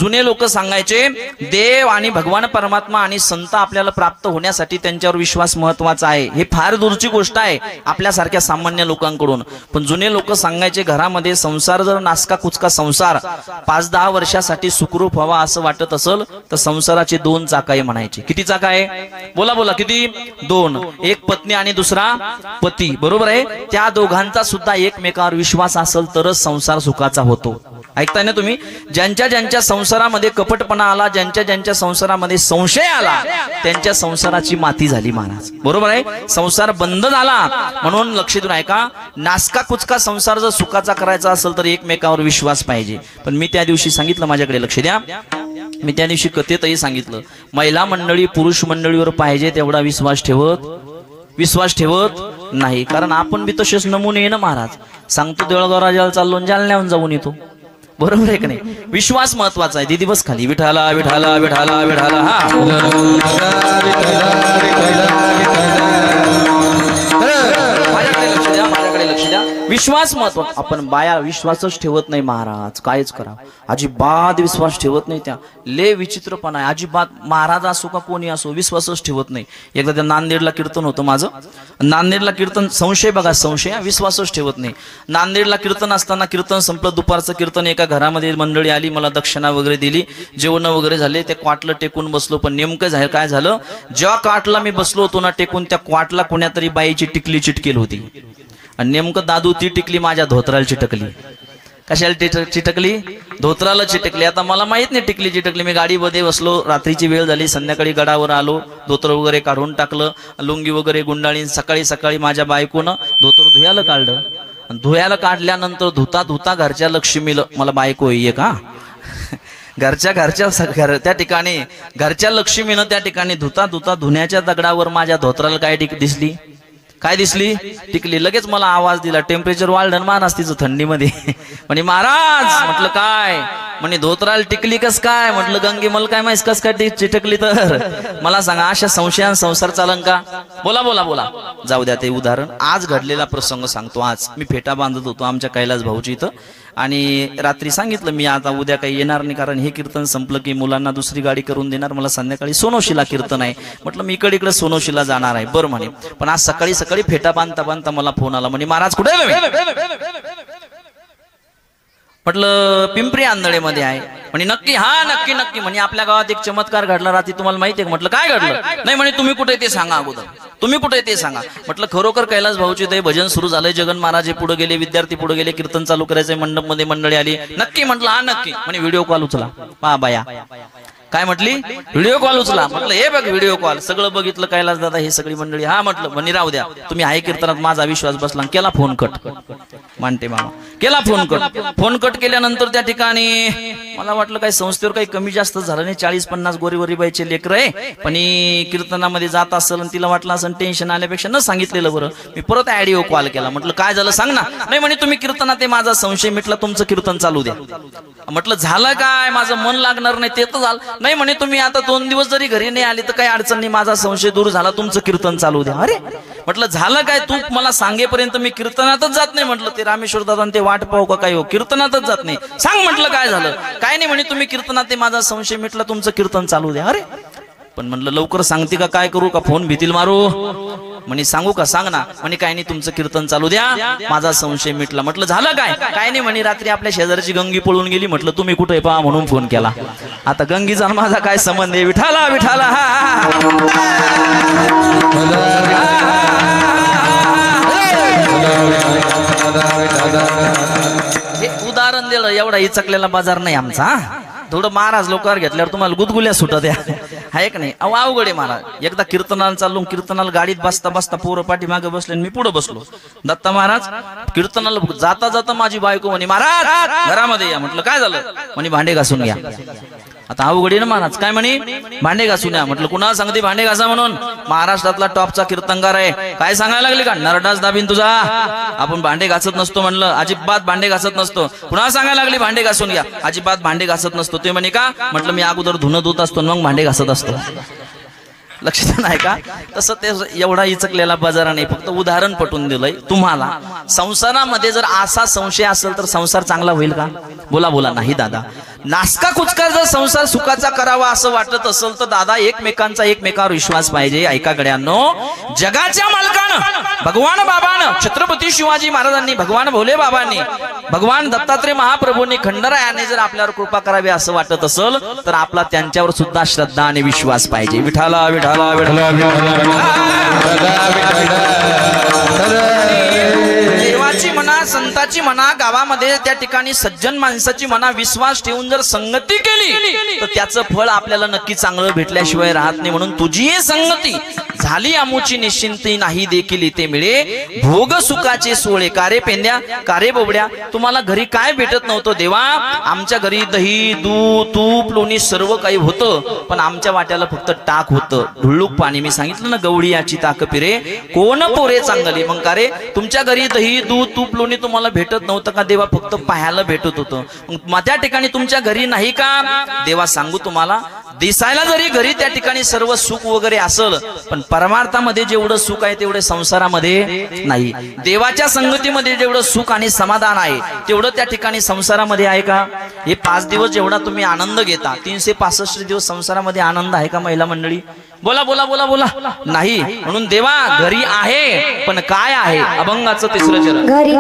जुने लोक सांगायचे, देव आणि भगवान परमात्मा आणि संत आपल्याला प्राप्त होण्यासाठी त्यांच्यावर विश्वास महत्वाचा आहे. हे फार दूरची गोष्ट आहे आपल्यासारख्या सामान्य लोकांकडून. पण जुने लोक सांगायचे, घरामध्ये संसार जर नासका कुचका संसार 5-10 वर्षासाठी सुखरूप व्हावा असं वाटत असेल तर संसाराचे 2 चाक आहे म्हणायचे. किती चाक आहे? बोला बोला, किती? 2. एक पत्नी आणि दुसरा पती, बरोबर आहे. त्या दोघांचा सुद्धा एकमेकावर विश्वास असेल तरच संसार सुखाचा होतो. ऐकताय ना तुम्ही? ज्यांच्या ज्यांच्या संसारामध्ये कपटपणा आला, ज्यांच्या ज्यांच्या संसारामध्ये संशय आला, त्यांच्या संसाराची माती झाली महाराज. बरोबर आहे? संसार बंद झाला. म्हणून लक्ष देऊन ऐका, नासका कुचका संसार जर सुखाचा करायचा असेल तर एकमेकावर विश्वास पाहिजे. पण मी त्या दिवशी सांगितलं, माझ्याकडे लक्ष द्या, मी त्या दिवशी कथेतही सांगितलं, महिला मंडळी पुरुष मंडळीवर पाहिजे तेवढा विश्वास ठेवत नाही. कारण आपण बी तसेच नमुने ना महाराज. सांगतो देवळगाव राजाला चाललो, जालन्याहून जाऊन येतो. बरोबर आहे का नाही? विश्वास महत्वाचा आहे. दिदी बस खाली. विठाला विठाला विठाला विठाला. हा, माझ्याकडे लक्ष द्या, माझ्याकडे लक्ष द्या. विश्वास महत्वाचा. आपण बाया विश्वासच ठेवत नाही महाराज. कायच करा, अजिबात विश्वास ठेवत नाही. त्या ले विचित्रपणा आहे. अजिबात महाराज असो का कोणी असो विश्वासच ठेवत नाही. एकदा त्या नांदेडला कीर्तन होतं माझं. नांदेडला कीर्तन, संशय बघा, संशय, विश्वासच ठेवत नाही. नांदेडला कीर्तन असताना कीर्तन संपलं, दुपारचं कीर्तन. एका घरामध्ये मंडळी आली, मला दक्षिणा वगैरे दिली, जेवण वगैरे झाले. ते क्वाटला टेकून बसलो. पण नेमकं काय झालं, जेव्हा काटला मी बसलो होतो ना टेकून, त्या क्वाटला कोण्यातरी बाईची टिकली चिटकेल होती. आणि नेमकं दादू ती टिकली माझ्या धोत्राला चिटकली. कशाला चिटकली? धोत्राला चिटकली. आता मला माहित नाही टिकली चिटकली. मी गाडीमध्ये बसलो, रात्रीची वेळ झाली, संध्याकाळी गडावर आलो, धोत्र वगैरे काढून टाकलं, लुंगी वगैरे गुंडाळी. सकाळी सकाळी माझ्या बायकोनं धोत्र धुयाला काढलं. धुयाला काढल्यानंतर धुता धुता घरच्या लक्ष्मीला, मला बायको ये का घरच्या त्या ठिकाणी घरच्या लक्ष्मीनं त्या ठिकाणी धुता धुता धुण्याच्या दगडावर माझ्या धोत्राला काय दिसली? काय दिसली? टिकली. लगेच मला आवाज दिला. टेम्परेचर वाढलं महाराज तिचं थंडीमध्ये. म्हणे महाराज, म्हटलं काय? म्हणे धोत्राला टिकली कस काय? म्हटलं गंगे मला काय माहित कस काय चिटकली. तर मला सांगा, अशा संशयान संसार चालन का? बोला बोला बोला. जाऊ द्या ते उदाहरण. आज घडलेला प्रसंग सांगतो. आज मी फेटा बांधत होतो आमच्या कैलास भाऊची इथं, आणि रात्री सांगितलं मी आता उद्या काही येणार नाही, कारण हे कीर्तन संपलं की मुलांना दुसरी गाडी करून देणार. मला संध्याकाळी सोनोशीला कीर्तन आहे. म्हटलं मी इकडे सोनोशीला जाणार आहे. बरं म्हणे. पण आज सकाळी सकाळी फेटा बांधता बांधता मला फोन आला. म्हणे महाराज कुठे आहे? म्हटलं पिंपरी आंधळेमध्ये आहे. म्हणे नक्की? हा नक्की नक्की. म्हणे आपल्या गावात एक चमत्कार घडला रात्री, तुम्हाला माहिती आहे? म्हटलं काय घडलं? नाही म्हणे तुम्ही कुठे ते सांगा अगोदर, तुम्ही कुठे ते सांगा. म्हटलं खरोखर कैलास भाऊचे ते भजन सुरू झालंय, जगन महाराज हे पुढे गेले, विद्यार्थी पुढे गेले, कीर्तन चालू करायचंय, मंडप मध्ये मंडळी आली. नक्की? म्हटलं हा नक्की. म्हणे व्हिडिओ कॉल उचला. पहा बाया काय म्हटली? व्हिडिओ कॉल उचला. म्हटलं हे बघ व्हिडिओ कॉल. सगळं बघितलं कैलास दादा, हे सगळी मंडळी. हा म्हटलं. म्हणे राहू द्या, तुम्ही आहे कीर्तनात माझा विश्वास बसला. केला फोन कट. मानते मामा केला फोन कट. फोन कट केल्यानंतर त्या ठिकाणी मला वाटलं काही संस्थेवर काही कमी जास्त झालं नाही. 40-50 गोरीवरी बाईचे लेकर आहे, पण कीर्तनामध्ये जात असेल, तिला वाटलं असं टेन्शन आल्यापेक्षा न सांगितलेलं बरं. मी परत ऑडिओ कॉल केला. म्हटलं काय झालं सांग ना. नाही म्हणे तुम्ही कीर्तनात, माझा संशय मिटला, तुमचं कीर्तन चालू द्या. म्हटलं झालं काय? माझं मन लागणार नाही ते तर झालं. नाही म्हणे तुम्ही आता 2 दिवस जरी घरी नाही आले तर काही अडचण नाही, माझा संशय दूर झाला, तुमचं कीर्तन चालू द्या. अरे म्हटलं झालं काय? तू मला सांगेपर्यंत मी कीर्तनातच जात नाही. म्हटलं ते रामेश्वर दादा ते वाट पाहू का काय हो, कीर्तनातच जात नाही. सांग म्हटलं काय झालं? काय नाही म्हणे तुम्ही कीर्तनात, माझा संशय मिटला, तुमचं कीर्तन चालू द्या. अरे पण म्हणलं लवकर सांगते का काय करू का फोन भीतील मारू? म्हणे सांगू का? सांग ना. म्हणे काय नाही तुमचं कीर्तन चालू द्या, माझा संशय मिटला. म्हटलं झालं काय? काय नाही म्हणे रात्री आपल्या शेजारची गंगी पळून गेली. म्हटलं तुम्ही कुठे पहा म्हणून फोन केला. आता गंगीचा माझा काय संबंध आहे? विठाला विठाला. हे उदाहरण दिलं. एवढा इचकलेला बाजार नाही आमचा. थोडं महाराज लोकांवर घेतल्यावर तुम्हाला गुदगुल्या सुटत आहे का नाही? अवघड आहे महाराज. एकदा कीर्तनाला चाललो, कीर्तनाला गाडीत बसता बसता पोरं पाठी मागे बसले, मी पुढे बसलो. दत्ता महाराज कीर्तनाला जाता जाता माझी बायको म्हणे महाराज घरामध्ये या. म्हटलं काय झालं? म्हणे भांडे घासून घ्या. आता अवघड आहे ना महाराज. काय म्हणे? भांडे घासून या. म्हटलं कुणाला सांगते भांडे घासा म्हणून? महाराष्ट्रातला टॉपचा कीर्तनकार आहे. काय सांगायला लागली का? नरडास दाबीन तुझा. आपण भांडे घासत नसतो. म्हणलं अजिबात भांडे घासत नसतो. कुणाला सांगायला लागली भांडे घासून घ्या? अजिबात भांडे घासत नसतो. ते म्हणे का? म्हटलं मी अगोदर धुणं धुत असतो मग भांडे घासत असतो. लक्षात नाही का? तसं ते एवढा इचकलेला बाजारा नाही, फक्त उदाहरण पटवून दिलंय तुम्हाला. संसारामध्ये जर असा संशय असेल तर संसार चांगला होईल का? बोला बोला. नाही दादा. नासका कुचका जर संसार सुखाचा करावा असं वाटत असेल तर दादा एकमेकांचा एकमेकावर विश्वास पाहिजे. ऐका गड्यांनो, जगाच्या मालकानं भगवान बाबानं, छत्रपती शिवाजी महाराजांनी, भगवान भोले बाबांनी, भगवान दत्तात्रय महाप्रभूंनी, खंडरायाने जर आपल्यावर कृपा करावी असं वाटत असेल तर आपला त्यांच्यावर सुद्धा श्रद्धा आणि विश्वास पाहिजे. विठाला विठाला देवाची म्हणा, संताची म्हणा गावामध्ये त्या ठिकाणी सज्जन माणसाची म्हणा विश्वास ठेवून जर संगती केली तर त्याचं फळ आपल्याला नक्की चांगलं भेटल्याशिवाय राहत नाही. म्हणून तुझी संगती झाली आमुची निश्चिंती नाही देखील इथे मिळे भोग सुखाचे सोळे. कारे पेंद्या कारे बोबड्या तुम्हाला घरी काय भेटत नव्हतं देवा? आमच्या घरी दही दूध तूप लोणी सर्व काही होतं पण आमच्या वाट्याला फक्त टाक होतं ढुळूक पाणी. मी सांगितलं ना गवळी याची ताक पिरे कोण पोरे चांगली. मग का रे तुमच्या घरी दही दूध तूप लोणी तुम्हाला भेटत नव्हतं का देवा? फक्त पाहायला भेटत होतं. मग त्या ठिकाणी तुमच्या घरी नाही का देवा? सांगू तुम्हाला दिसायला जरी घरी त्या ठिकाणी सर्व सुख वगैरे असल पण परमार्थामध्ये जेवढं सुख आहे तेवढे संसारामध्ये नाही. देवाच्या संगतीमध्ये जेवढं सुख आणि समाधान आहे तेवढं त्या ठिकाणी संसारामध्ये आहे का? हे 5 दिवस जेवढा तुम्ही आनंद घेता 365 दिवस संसारामध्ये आनंद आहे का महिला मंडळी? बोला बोला बोला बोला. नाही. म्हणून देवा घरी आहे पण काय आहे? अभंगाचं 3रं चरण. घरी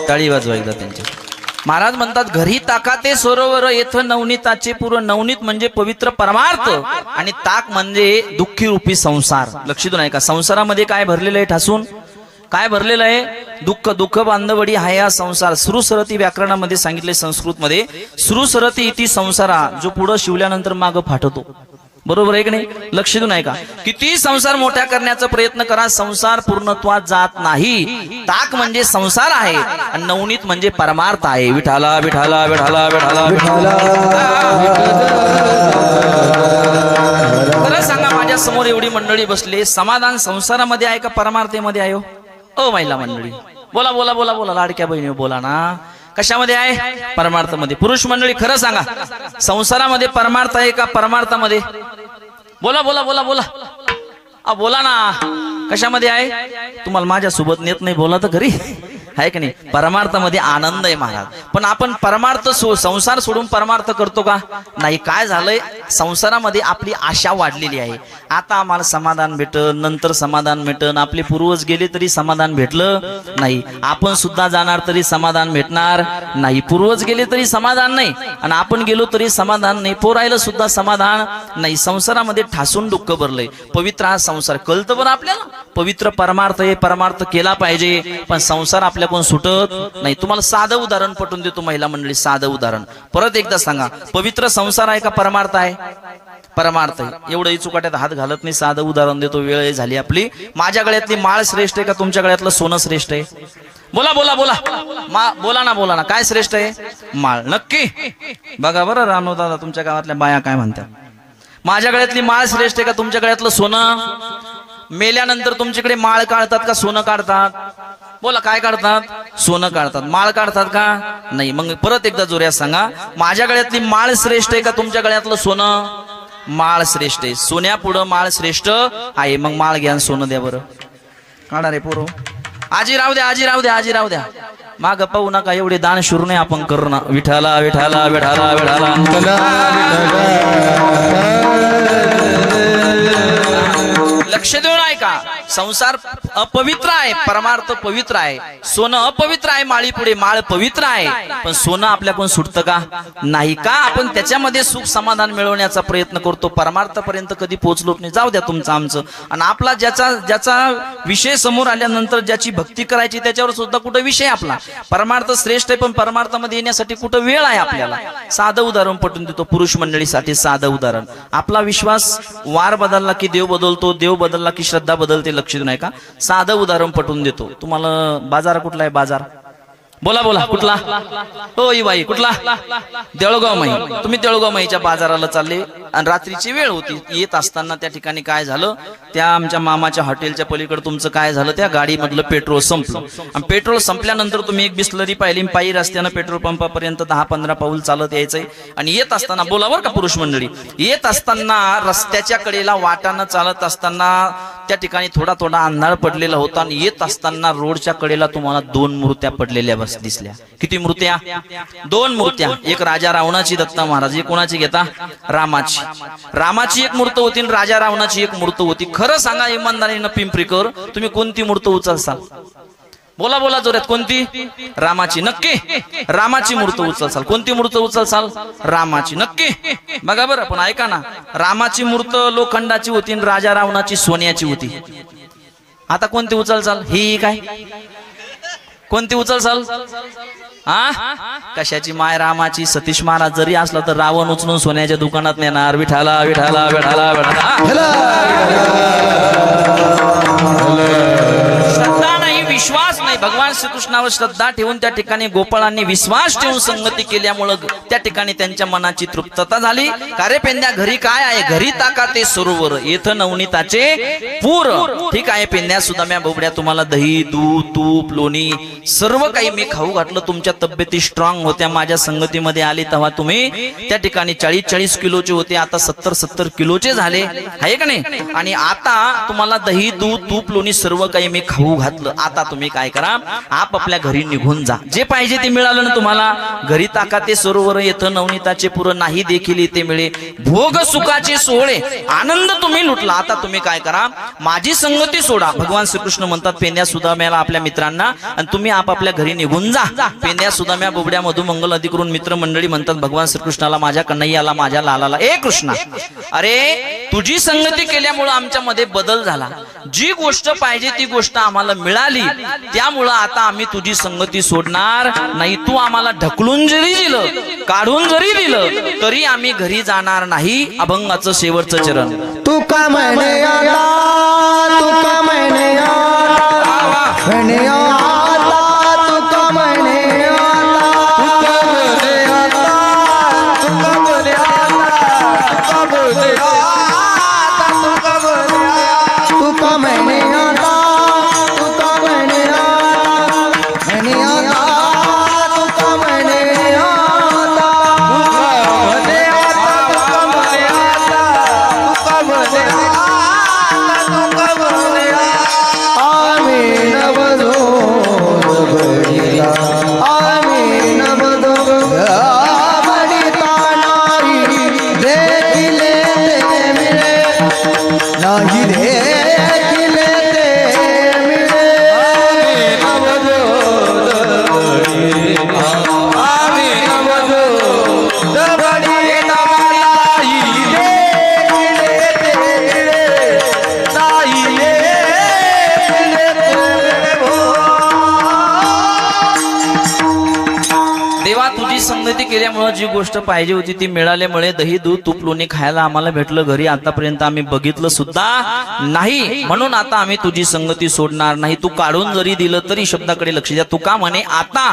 टाळी वाजवा एकदा त्यांच्या. महाराज म्हणतात घरी ताकाते सरोवर येथं नवनीताचे पूर्व. नवनीत म्हणजे पवित्र परमार्थ आणि ताक म्हणजे दुःखी रूपी संसार. लक्षात नाही का? संसारामध्ये काय भरलेलं आहे? ठासून काय भरलेलं आहे? दुःख. दुःख बांधवडी हाय हा संसार. श्रुसरती व्याकरणामध्ये सांगितले संस्कृतमध्ये श्रुसरती इति संसारा. जो पुढं शिवल्यानंतर मागं फाटतो. बरोबर आहे की नाही? लक्ष देऊ नाही का? किती संसार मोठ्या करण्याचा प्रयत्न करा संसार पूर्णत्वात जात नाही. ताक म्हणजे संसार आहे आणि नवनीत म्हणजे परमार्थ आहे. विठाला विठाला विठाला विठाला खरं सांगा माझ्या समोर एवढी मंडळी बसले समाधान संसारामध्ये आहे का परमार्थेमध्ये आहे? ओ महिला मंडळी बोला बोला बोला बोला. लाडक्या बहिणी बोला ना. कशामध्ये आहे? परमार्थामध्ये. पुरुष मंडळी खरं सांगा संसारामध्ये परमार्थ आहे का परमार्थामध्ये? बोला बोला बोला बोला. बोला ना. कशामध्ये आहे? तुम्हाला माझ्या सोबत नेत नाही बोला तर खरी आहे की नाही? परमार्थामध्ये आनंद आहे महाराज. पण आपण परमार्थ संसार सोडून परमार्थ करतो का? नाही. काय झालंय? संसारामध्ये आपली आशा वाढलेली आहे. आता आम्हाला समाधान भेटल नंतर समाधान भेटल. आपले पूर्वज गेले तरी समाधान भेटलं नाही. आपण सुद्धा जाणार तरी समाधान भेटणार नाही. पूर्वज गेले तरी समाधान नाही आणि आपण गेलो तरी समाधान नाही. पोरायला सुद्धा समाधान नाही. संसारामध्ये ठासून दुःख भरलंय. पवित्र हा संसार कळतं बरं आपल्याला. पवित्र परमार्थ हे परमार्थ केला पाहिजे पण संसार आपल्या कोण सुटत नाही. तुम्हाला साधं उदाहरण पटवून देतो महिला मंडळी. साधं उदाहरण परत एकदा सांगा. पवित्र संसार आहे का परमार्थ आहे? परमार्थ आहे. एवढंही चुकाट्यात हात घालत नाही. साधं उदाहरण देतो. वेळ झाली आपली. माझ्या गळ्यातली माळ श्रेष्ठ आहे का तुमच्या गळ्यातलं सोनं श्रेष्ठ आहे? बोला बोला बोला. बोला ना बोला ना. काय श्रेष्ठ आहे? माळ. नक्की बघा बरं रामो दादा तुमच्या गावातल्या बाया काय म्हणतात. माझ्या गळ्यातली माळ श्रेष्ठ आहे का तुमच्या गळ्यातलं सोनं? मेल्यानंतर तुमच्याकडे माळ काढतात का सोनं काढतात? बोला काय काढतात? सोनं काढतात. माळ काढतात का? नाही. मग परत एकदा जोऱ्यात सांगा. माझ्या गळ्यातली माळ श्रेष्ठ आहे का तुमच्या गळ्यातलं सोनं? माळ श्रेष्ठ आहे. सोन्या पुढं माळ श्रेष्ठ आहे. मग माळ घ्या सोनं द्या बरं. काढा रे पोरो. आजी राहू द्या आजी राहू द्या आजी राहू द्या. माग पाहू नका. एवढे दान शुरू नाही आपण करू ना. विठाला विठाला विठाला विठाला. लक्ष देऊन ऐका. संसार अपवित्र आहे, परमार्थ पवित्र आहे. सोनं अपवित्र आहे, माळी पुढे माळ पवित्र आहे. पण सोनं आपल्याकडून सुटतं का? नाही का? आपण त्याच्यामध्ये सुख समाधान मिळवण्याचा प्रयत्न करतो, परमार्थापर्यंत कधी पोहोचलो नाही. जाऊ द्या तुमचं आमचं. आणि आपला ज्याचा विषय समोर आल्यानंतर ज्याची भक्ती करायची त्याच्यावर सुद्धा कुठं विषय आपला. परमार्थ श्रेष्ठ आहे, पण परमार्थामध्ये येण्यासाठी कुठं वेळ आहे आपल्याला. साधं उदाहरण पटवून देतो पुरुष मंडळीसाठी. साधं उदाहरण, आपला विश्वास वार बदलला की देव बदलतो, देव बदलला की श्रद्धा बदलते. लक्षात नाही का? साधं उदाहरण पटवून देतो तुम्हाला. बाजार कुठला आहे? बाजार बोला बोला, कुठला? हो बाई, कुठला? देऊळगाव माई. तुम्ही देऊळगाव माईच्या बाजाराला चालले आणि रात्रीची वेळ होती. येत असताना त्या ठिकाणी काय झालं, त्या आमच्या मामाच्या हॉटेलच्या पलीकडे तुमचं काय झालं, त्या गाडीमधलं पेट्रोल संपलं. आणि पेट्रोल संपल्यानंतर तुम्ही एक बिस्लरी पाहिली, पायी रस्त्यानं पेट्रोल पंपापर्यंत 10-15 पाऊल चालत यायचंय. आणि येत असताना, बोला बरं का पुरुष मंडळी, येत असताना रस्त्याच्या कडेला वाटानं चालत असताना त्या ठिकाणी थोडा अंधार पडलेला होता. आणि येत असताना रोडच्या कडेला तुम्हाला 2 मूर्त्या पडलेल्या दिसल्या. किती मूर्त्या? 2 मूर्त्या. एक राजा रावणाची, दत्ता महाराज. एक कोणाची घेता? रामाची. रामाची एक मूर्त होती आणि राजा रावणाची एक मूर्त होती. खरं सांगा इमानदारीनं पिंपरीकर, तुम्ही कोणती मूर्त उचलसाल? बोला बोला जोरात. कोणती? रामाची. नक्की रामाची मूर्त उचलसाल. कोणती मूर्त उचलसाल? रामाची. नक्की बघा बरं. पण ऐका ना, रामाची मूर्त लोखंडाची होती आणि राजा रावणाची सोन्याची होती. आता कोणती उचलसाल? ही काय? कोणती उचलसाल? कशाची? माय रामाची. सतीश महाराज जरी असला तर रावण उचलून सोन्याच्या दुकानात नेणार. विठाला विठाला विठाला विठाला. श्रद्धा नाही, विश्वास नाही. भगवान श्रीकृष्णावर श्रद्धा ठेवून त्या ठिकाणी गोपाळांनी विश्वास ठेवून संगती केल्यामुळं त्या ठिकाणी त्यांच्या मनाची तृप्तता झाली. कारे पेंद्या, घरी काय आहे? घरी ताका ते सरोवर, येथं नवनीताचे पूर. ठीक आहे पेंद्या, सुदाम्या, बोबड्या, तुम्हाला दही, दूध, तूप, लोणी सर्व काही मी खाऊ घातलं. तुमच्या तब्येती स्ट्रॉंग होत्या. माझ्या संगतीमध्ये आले तेव्हा तुम्ही त्या ठिकाणी 40-40 किलोचे होते, आता 70-70 किलोचे झाले, आहे का नाही? आणि आता तुम्हाला दही, दूध, तूप, लोणी सर्व काही मी खाऊ घातलं. आता तुम्ही काय करा, आपल्या घरी निघून जा. जे पाहिजे ते मिळालं ना तुम्हाला. घरी ताका ते सरोवर, येथं नवनीताचे पुर, नाही देखील इथे मिळे भोग सुखाचे सोहळे. आनंद तुम्ही लुटला. आता तुम्ही काय करा, माझी संगती सोडा. भगवान श्रीकृष्ण म्हणतात पेंद्या सुदाम्याला, आपल्या मित्रांना, आणि तुम्ही आपल्या घरी निघून जा. पेंद्या सुदाम्या बोबड्या मधुमंगल आदी करून मित्रमंडळी म्हणतात भगवान श्रीकृष्णाला, माझ्या कन्हैयाला, माझ्या लालाला, ए कृष्णा, अरे तुझी संगती केल्यामुळं आमच्यामध्ये बदल झाला. जी गोष्ट पाहिजे ती गोष्ट आम्हाला मिळाली, त्यामुळं आता आम्ही तुझी संगती सोडणार नाही. तू आम्हाला ढकलून जरी दिलं, काढून जरी दिलं, तरी आम्ही घरी जाणार नाही. अभंगाचं शेवटचं चरण. तू का म्हणे आला, तू का म्हणे आला, म्हणे आला, तू का म्हणे आला, तू का म्हणे आला, तू का म्हणे आला, तू का म्हणे आला, तू का म्हणे आला, तू का म्हणे आला, तू का म्हणे आला, म्हणे आला, तू का म्हणे आला, तू का म्हणे आला, तू का म्हणे आला, तू का म्हणे आला. आम्ही नवजोत बळीला, आम्ही नवजोत बळीता नाही देखिले ते मिळे, नाही देखिले ते मिळे. नवजोत बळीला, आम्ही नवजोत बळीला, नाही देखिले ते मिळे, नाही देखिले ते मिळे. देवा, तुझी संगती केल्यामुळे जी गोष्ट पाहिजे होती ती मिळाल्यामुळे दही, दूध, तूप, लोणी खायला आम्हाला भेटलं. घरी आतापर्यंत आम्ही बघितलं सुद्धा नाही, म्हणून आता आम्ही तुझी संगती सोडणार नाही. तू काढून जरी दिलं तरी शब्दाकडे लक्ष द्या. तू का म्हणे आता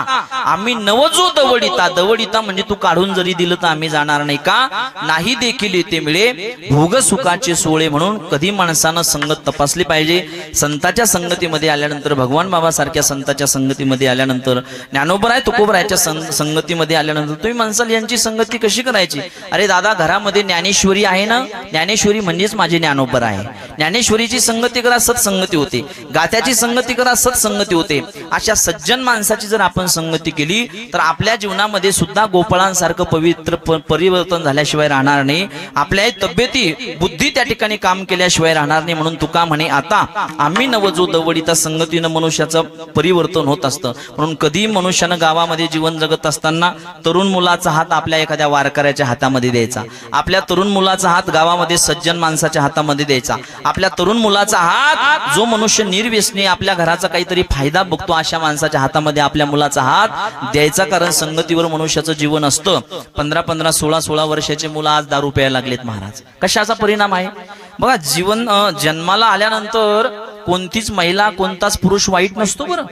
आम्ही नवजो दवडिता. दवडिता म्हणजे तू काढून जरी दिलं तर आम्ही जाणार नाही. का? नाही देखील येते मिळे भोग सुखाचे सोहळे. म्हणून कधी माणसानं संगत तपासली पाहिजे. संताच्या संगतीमध्ये आल्यानंतर, भगवान बाबा सारख्या संताच्या संगतीमध्ये आल्यानंतर, ज्ञानोबराय तुकोबरायच्या संगतीमध्ये आल्यानंतर तुम्ही म्हणसाल यांची संगती कशी करायची? अरे दादा, घरामध्ये ज्ञानेश्वरी आहे ना, ज्ञानेश्वरी म्हणजेच माझे ज्ञानोबर आहे. ज्ञानेश्वरीची संगती करा, सत्संगती होते. गात्याची संगती करा, सत्संगती होते. अशा सज्जन माणसाची जर आपण संगती केली तर आपल्या जीवनामध्ये सुद्धा गोपाळांसारखं पवित्र परिवर्तन झाल्याशिवाय राहणार नाही. आपल्या तब्येती बुद्धी त्या ठिकाणी काम केल्याशिवाय राहणार नाही. म्हणून तुका म्हणे, आता आम्ही नवजो दवडिता संगतीनं मनुष्याचं परिवर्तन होत असतं. म्हणून कधी मनुष्यानं गावामध्ये जीवन जगत असताना तरुण मुलाचा हात आपल्या एखाद्या वारकऱ्याच्या हातामध्ये द्यायचा, आपल्या तरुण मुलाचा हात गावामध्ये सज्जन माणसाच्या हातामध्ये द्यायचा, आपल्या तरुण मुलाचा हात जो मनुष्य निर्व्यसनी आपल्या घराचा काहीतरी फायदा बघतो अशा माणसाच्या हातामध्ये आपल्या मुलाचा हात द्यायचा. कारण संगतीवर मनुष्याचं जीवन असतं. 15-15, 16-16 वर्षाचे मुलं आज दारू प्यायला लागलेत महाराज. कशाचा परिणाम आहे बघा. जीवन जन्माला आल्यानंतर कोणतीच महिला कोणताच पुरुष वाईट नसतो बरं,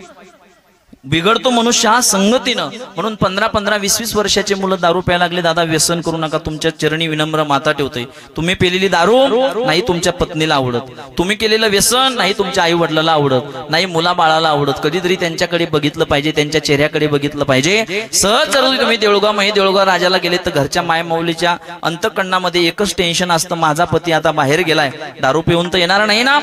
बिघडतो मनुष्य हा संगतीनं. म्हणून 15-15, 20-20 वर्षाचे मुलं दारू प्यायला लागले. दादा, व्यसन करू नका. तुमच्या चरणी विनम्र माता ठेवतोय. तुम्ही पेलेली दारू नाही तुमच्या पत्नीला आवडत, तुम्ही केलेलं व्यसन नाही तुमच्या आई वडिलाला आवडत, नाही मुला बाळाला आवडत. कधीतरी त्यांच्याकडे बघितलं पाहिजे, त्यांच्या चेहऱ्याकडे बघितलं पाहिजे. सहज जर तुम्ही देऊळगाव राजाला गेले तर घरच्या मायमाऊलीच्या अंतःकरणामध्ये एकच टेन्शन असतं, माझा पती आता बाहेर गेलाय, दारू पिऊन तर येणार नाही ना,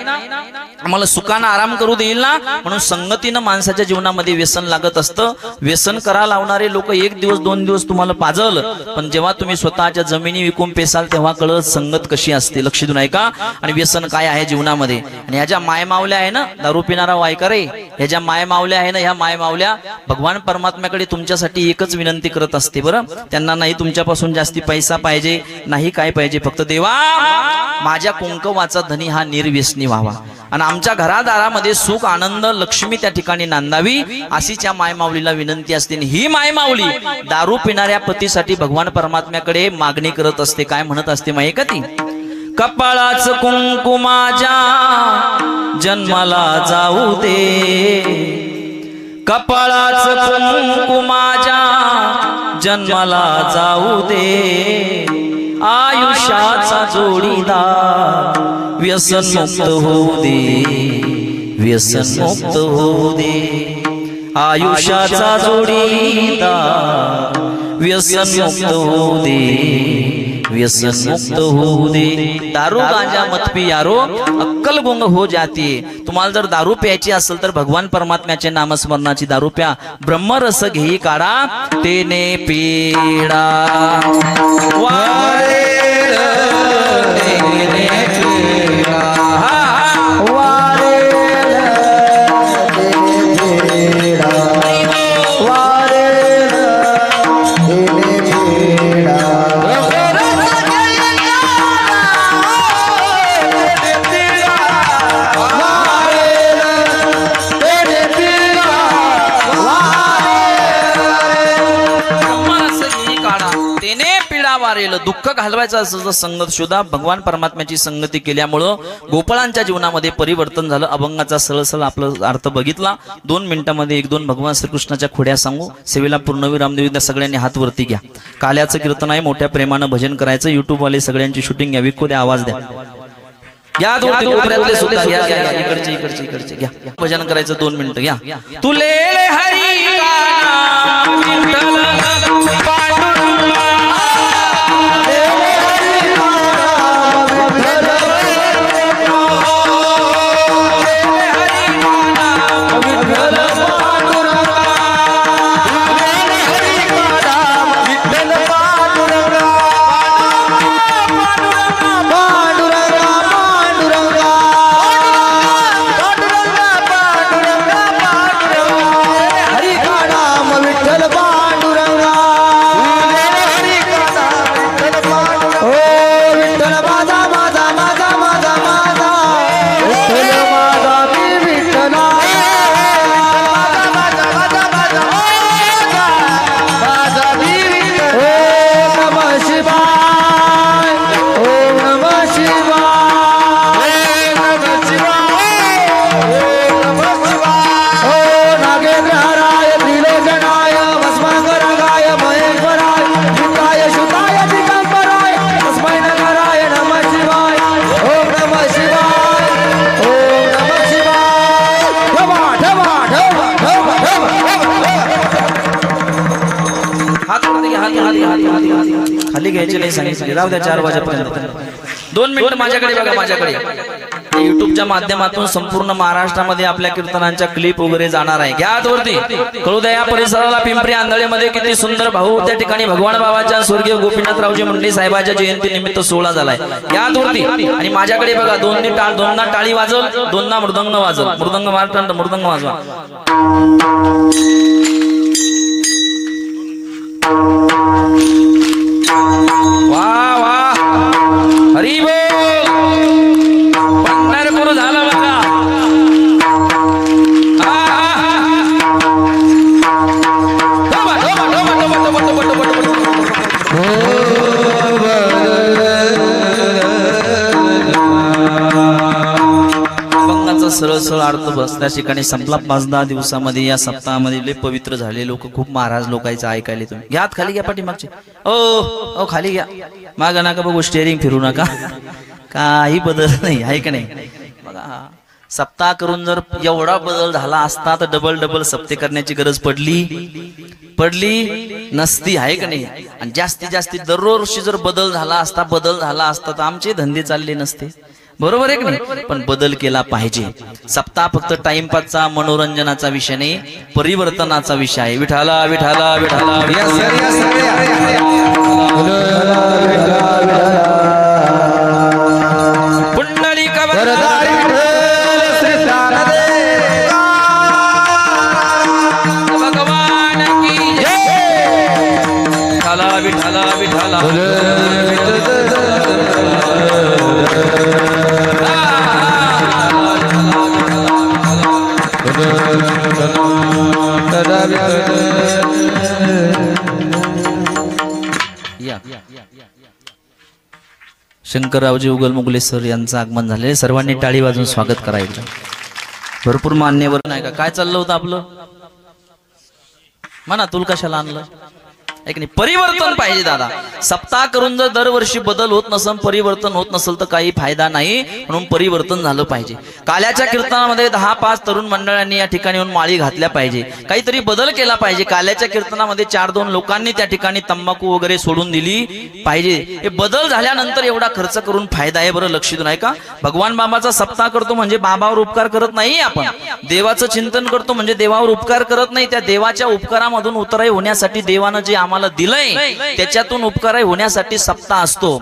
आम्हाला सुखानं आराम करू देईल ना. म्हणून संगतीनं माणसाच्या जीवनामध्ये व्यसन लागत असतं. व्यसन करा लावणारे लोक 1 दिवस 2 दिवस तुम्हाला पाजल, पण जेव्हा तुम्ही स्वतःच्या जमिनी विकून पेसाल तेव्हा कळत संगत कशी असते. लक्ष देऊन ऐका. आणि व्यसन काय आहे जीवनामध्ये. आणि ह्या ज्या मायमावल्या आहे ना, दारू पिणारा वायका रे, ह्या ज्या मायमावल्या आहे ना, ह्या मायमावल्या भगवान परमात्म्याकडे तुमच्यासाठी एकच विनंती करत असते बरं. त्यांना नाही तुमच्यापासून जास्ती पैसा पाहिजे, नाही काय पाहिजे, फक्त देवा माझ्या कुंकवाचा धनी हा निर्व्यसनी व्हावा आणि आमच्या घरादारामध्ये सुख आनंद लक्ष्मी त्या ठिकाणी नांदावी, अशीच्या मायमाऊलीला विनंती असते. ही मायमाऊली दारू पिणाऱ्या पतीसाठी भगवान परमात्म्याकडे मागणी करत असते. काय म्हणत असते माहिती का ती? कपाळाच कुंकू माझ्या जन्माला जाऊ दे, कपाळाच कुंकू माझ्या जन्माला जाऊ दे, आयुष्याचा जोडीदार व्यसन मुक्त होऊ दे, व्यसन मुक्त होऊ दे, आयुष्याचा जोडीदार व्यसन मुक्त होऊ दे, व्यसन मुक्त होऊ दे. दारू गांजा मत पी यारो अक्कल गुंग हो जाती. तुम्हाला जर दारू प्यायची असेल तर भगवान परमात्म्याच्या नामस्मरणाची दारू प्या. ब्रह्मरस घेई काढा तेने पीडा, दुःख घालवायचं असं संगत शोधा. भगवान परमात्म्याची संगती केल्यामुळं गोपाळांच्या जीवनामध्ये परिवर्तन झालं. अभंगाचा सरळ आपला अर्थ बघितला. 2 मिनिटांमध्ये 1-2 भगवान श्रीकृष्णाच्या खोड्या सांगू. सेवेला पूर्णवीर रामदेव सगळ्यांनी हात वरती घ्या. काल्याचं कीर्तन आहे, मोठ्या प्रेमानं भजन करायचं. युट्यूब वाले सगळ्यांची शूटिंग घ्या, विकू द्या, आवाज द्या. या इकडचे घ्या, भजन करायचं. 2 मिनिटं घ्या. तुले हरी खाली घ्यायची नाही सांगितले, राहू द्या 4 वाजेपर्यंत. 2 मिनिटं माझ्याकडे बघा, माझ्याकडे युट्यूबच्या माध्यमातून संपूर्ण महाराष्ट्रामध्ये आपल्या कीर्तनांच्या क्लिप वगैरे जाणार आहे. घ्या वरती, कळू द्या या परिसराला. पिंपरी आंधळेमध्ये किती सुंदर भाऊ, त्या ठिकाणी भगवान बाबाच्या स्वर्गीय गोपीनाथरावजी मुंडे साहेबाच्या जयंती निमित्त सोहळा झालाय. घ्या वरती. आणि माझ्याकडे बघा, दोनना टाळी वाजव, 2ना मृदंग वाजव. मृदंग मारताना मृदंग वाजवा. वा वा, हरी बोल. पंढरपूर झालं बघा. अभंगाचा सरळ सरळ अर्थ बस त्या ठिकाणी संपला. 5-10 दिवसामध्ये या सप्ताहामध्ये लय पवित्र झाले लोक, खूप महाराज लोकांचं ऐकायले. तुम्ही घ्या खाली, घ्या पाठीमागचे. ओ खाली घ्या. मागं नका बघू, स्टेअरिंग फिरू नका, काही बदल नाही आहे का नाही. बघा, सप्ताह करून जर एवढा बदल झाला असता तर डबल सप्ते करण्याची गरज पडली नसती, आहे का नाही. आणि जास्तीत जास्त दरवर्षी जर बदल झाला असता तर आमचे धंदे चालले नसते, बरोबर आहे की नाही. पण बदल केला पाहिजे. सप्ताह फक्त टाइमपासचा मनोरंजनाचा विषय नाही, परिवर्तनाचा विषय आहे. विठाला विठाला विठाला भगवान की जय. विठाला विठाला शंकररावजी उगलमुगले सर यांचं आगमन झाले. सर्वांनी टाळी वाजून स्वागत करायचं. भरपूर मान्यवर नाही का. काय चाललं होतं आपलं म्हणा, तुला कशाला आणलं, एक नाही. परिवर्तन पाहिजे दादा. सप्ताह करून जर दरवर्षी बदल होत नसेल, परिवर्तन होत नसेल तर काही फायदा नाही. म्हणून परिवर्तन झालं पाहिजे. काल्याच्या कीर्तनामध्ये 10-5 तरुण मंडळांनी या ठिकाणी येऊन माळी घातल्या पाहिजे, काहीतरी बदल केला पाहिजे. काल्याच्या कीर्तनामध्ये 4-2 लोकांनी त्या ठिकाणी तंबाखू वगैरे सोडून दिली पाहिजे. हे बदल झाल्यानंतर एवढा खर्च करून फायदा आहे. बरं लक्ष देऊन आहे का. भगवान बाबाचा सप्ताह करतो म्हणजे बाबावर उपकार करत नाही आपण, देवाचं चिंतन करतो म्हणजे देवावर उपकार करत नाही. त्या देवाच्या उपकारामधून उतराई होण्यासाठी देवानं जे आम्हाला दिलंय त्याच्यातून उपकार होण्यासाठी सप्ताह असतो.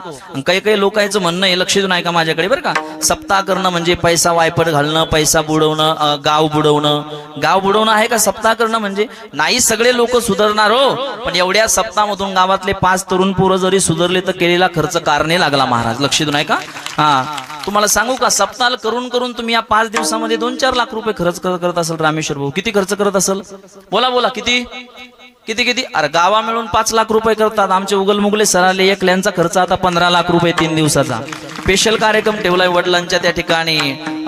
काही लोकांचं म्हणणं आहे, लक्ष देऊन ऐका माझ्याकडे बरं का. सप्ताह करणं म्हणजे पैसा वायपट घालणं, पैसा बुडवणं, गाव बुडवणं आहे का सप्ताह करणं म्हणजे. नाही, सगळे लोक सुधारणार हो, पण एवढ्या सप्ताहामधून गावातले 5 तरुण पोरं जरी सुधारले तर केलेला खर्च कारणे लागला महाराज. लक्ष देऊन ऐका. तुम्हाला सांगू का, सप्ताह करून करून तुम्ही या 5 दिवसामध्ये 2-4 लाख रुपये खर्च करत असेल. रामेश्वर भाऊ किती खर्च करत असेल, बोला किती. अरे गावा मिळून 5 लाख रुपये करतात. आमचे उगलमुगले सराले एकल्यांचा खर्च आता 15 लाख रुपये 3 दिवसाचा. स्पेशल कार्यक्रम ठेवलाय वडिलांच्या त्या ठिकाणी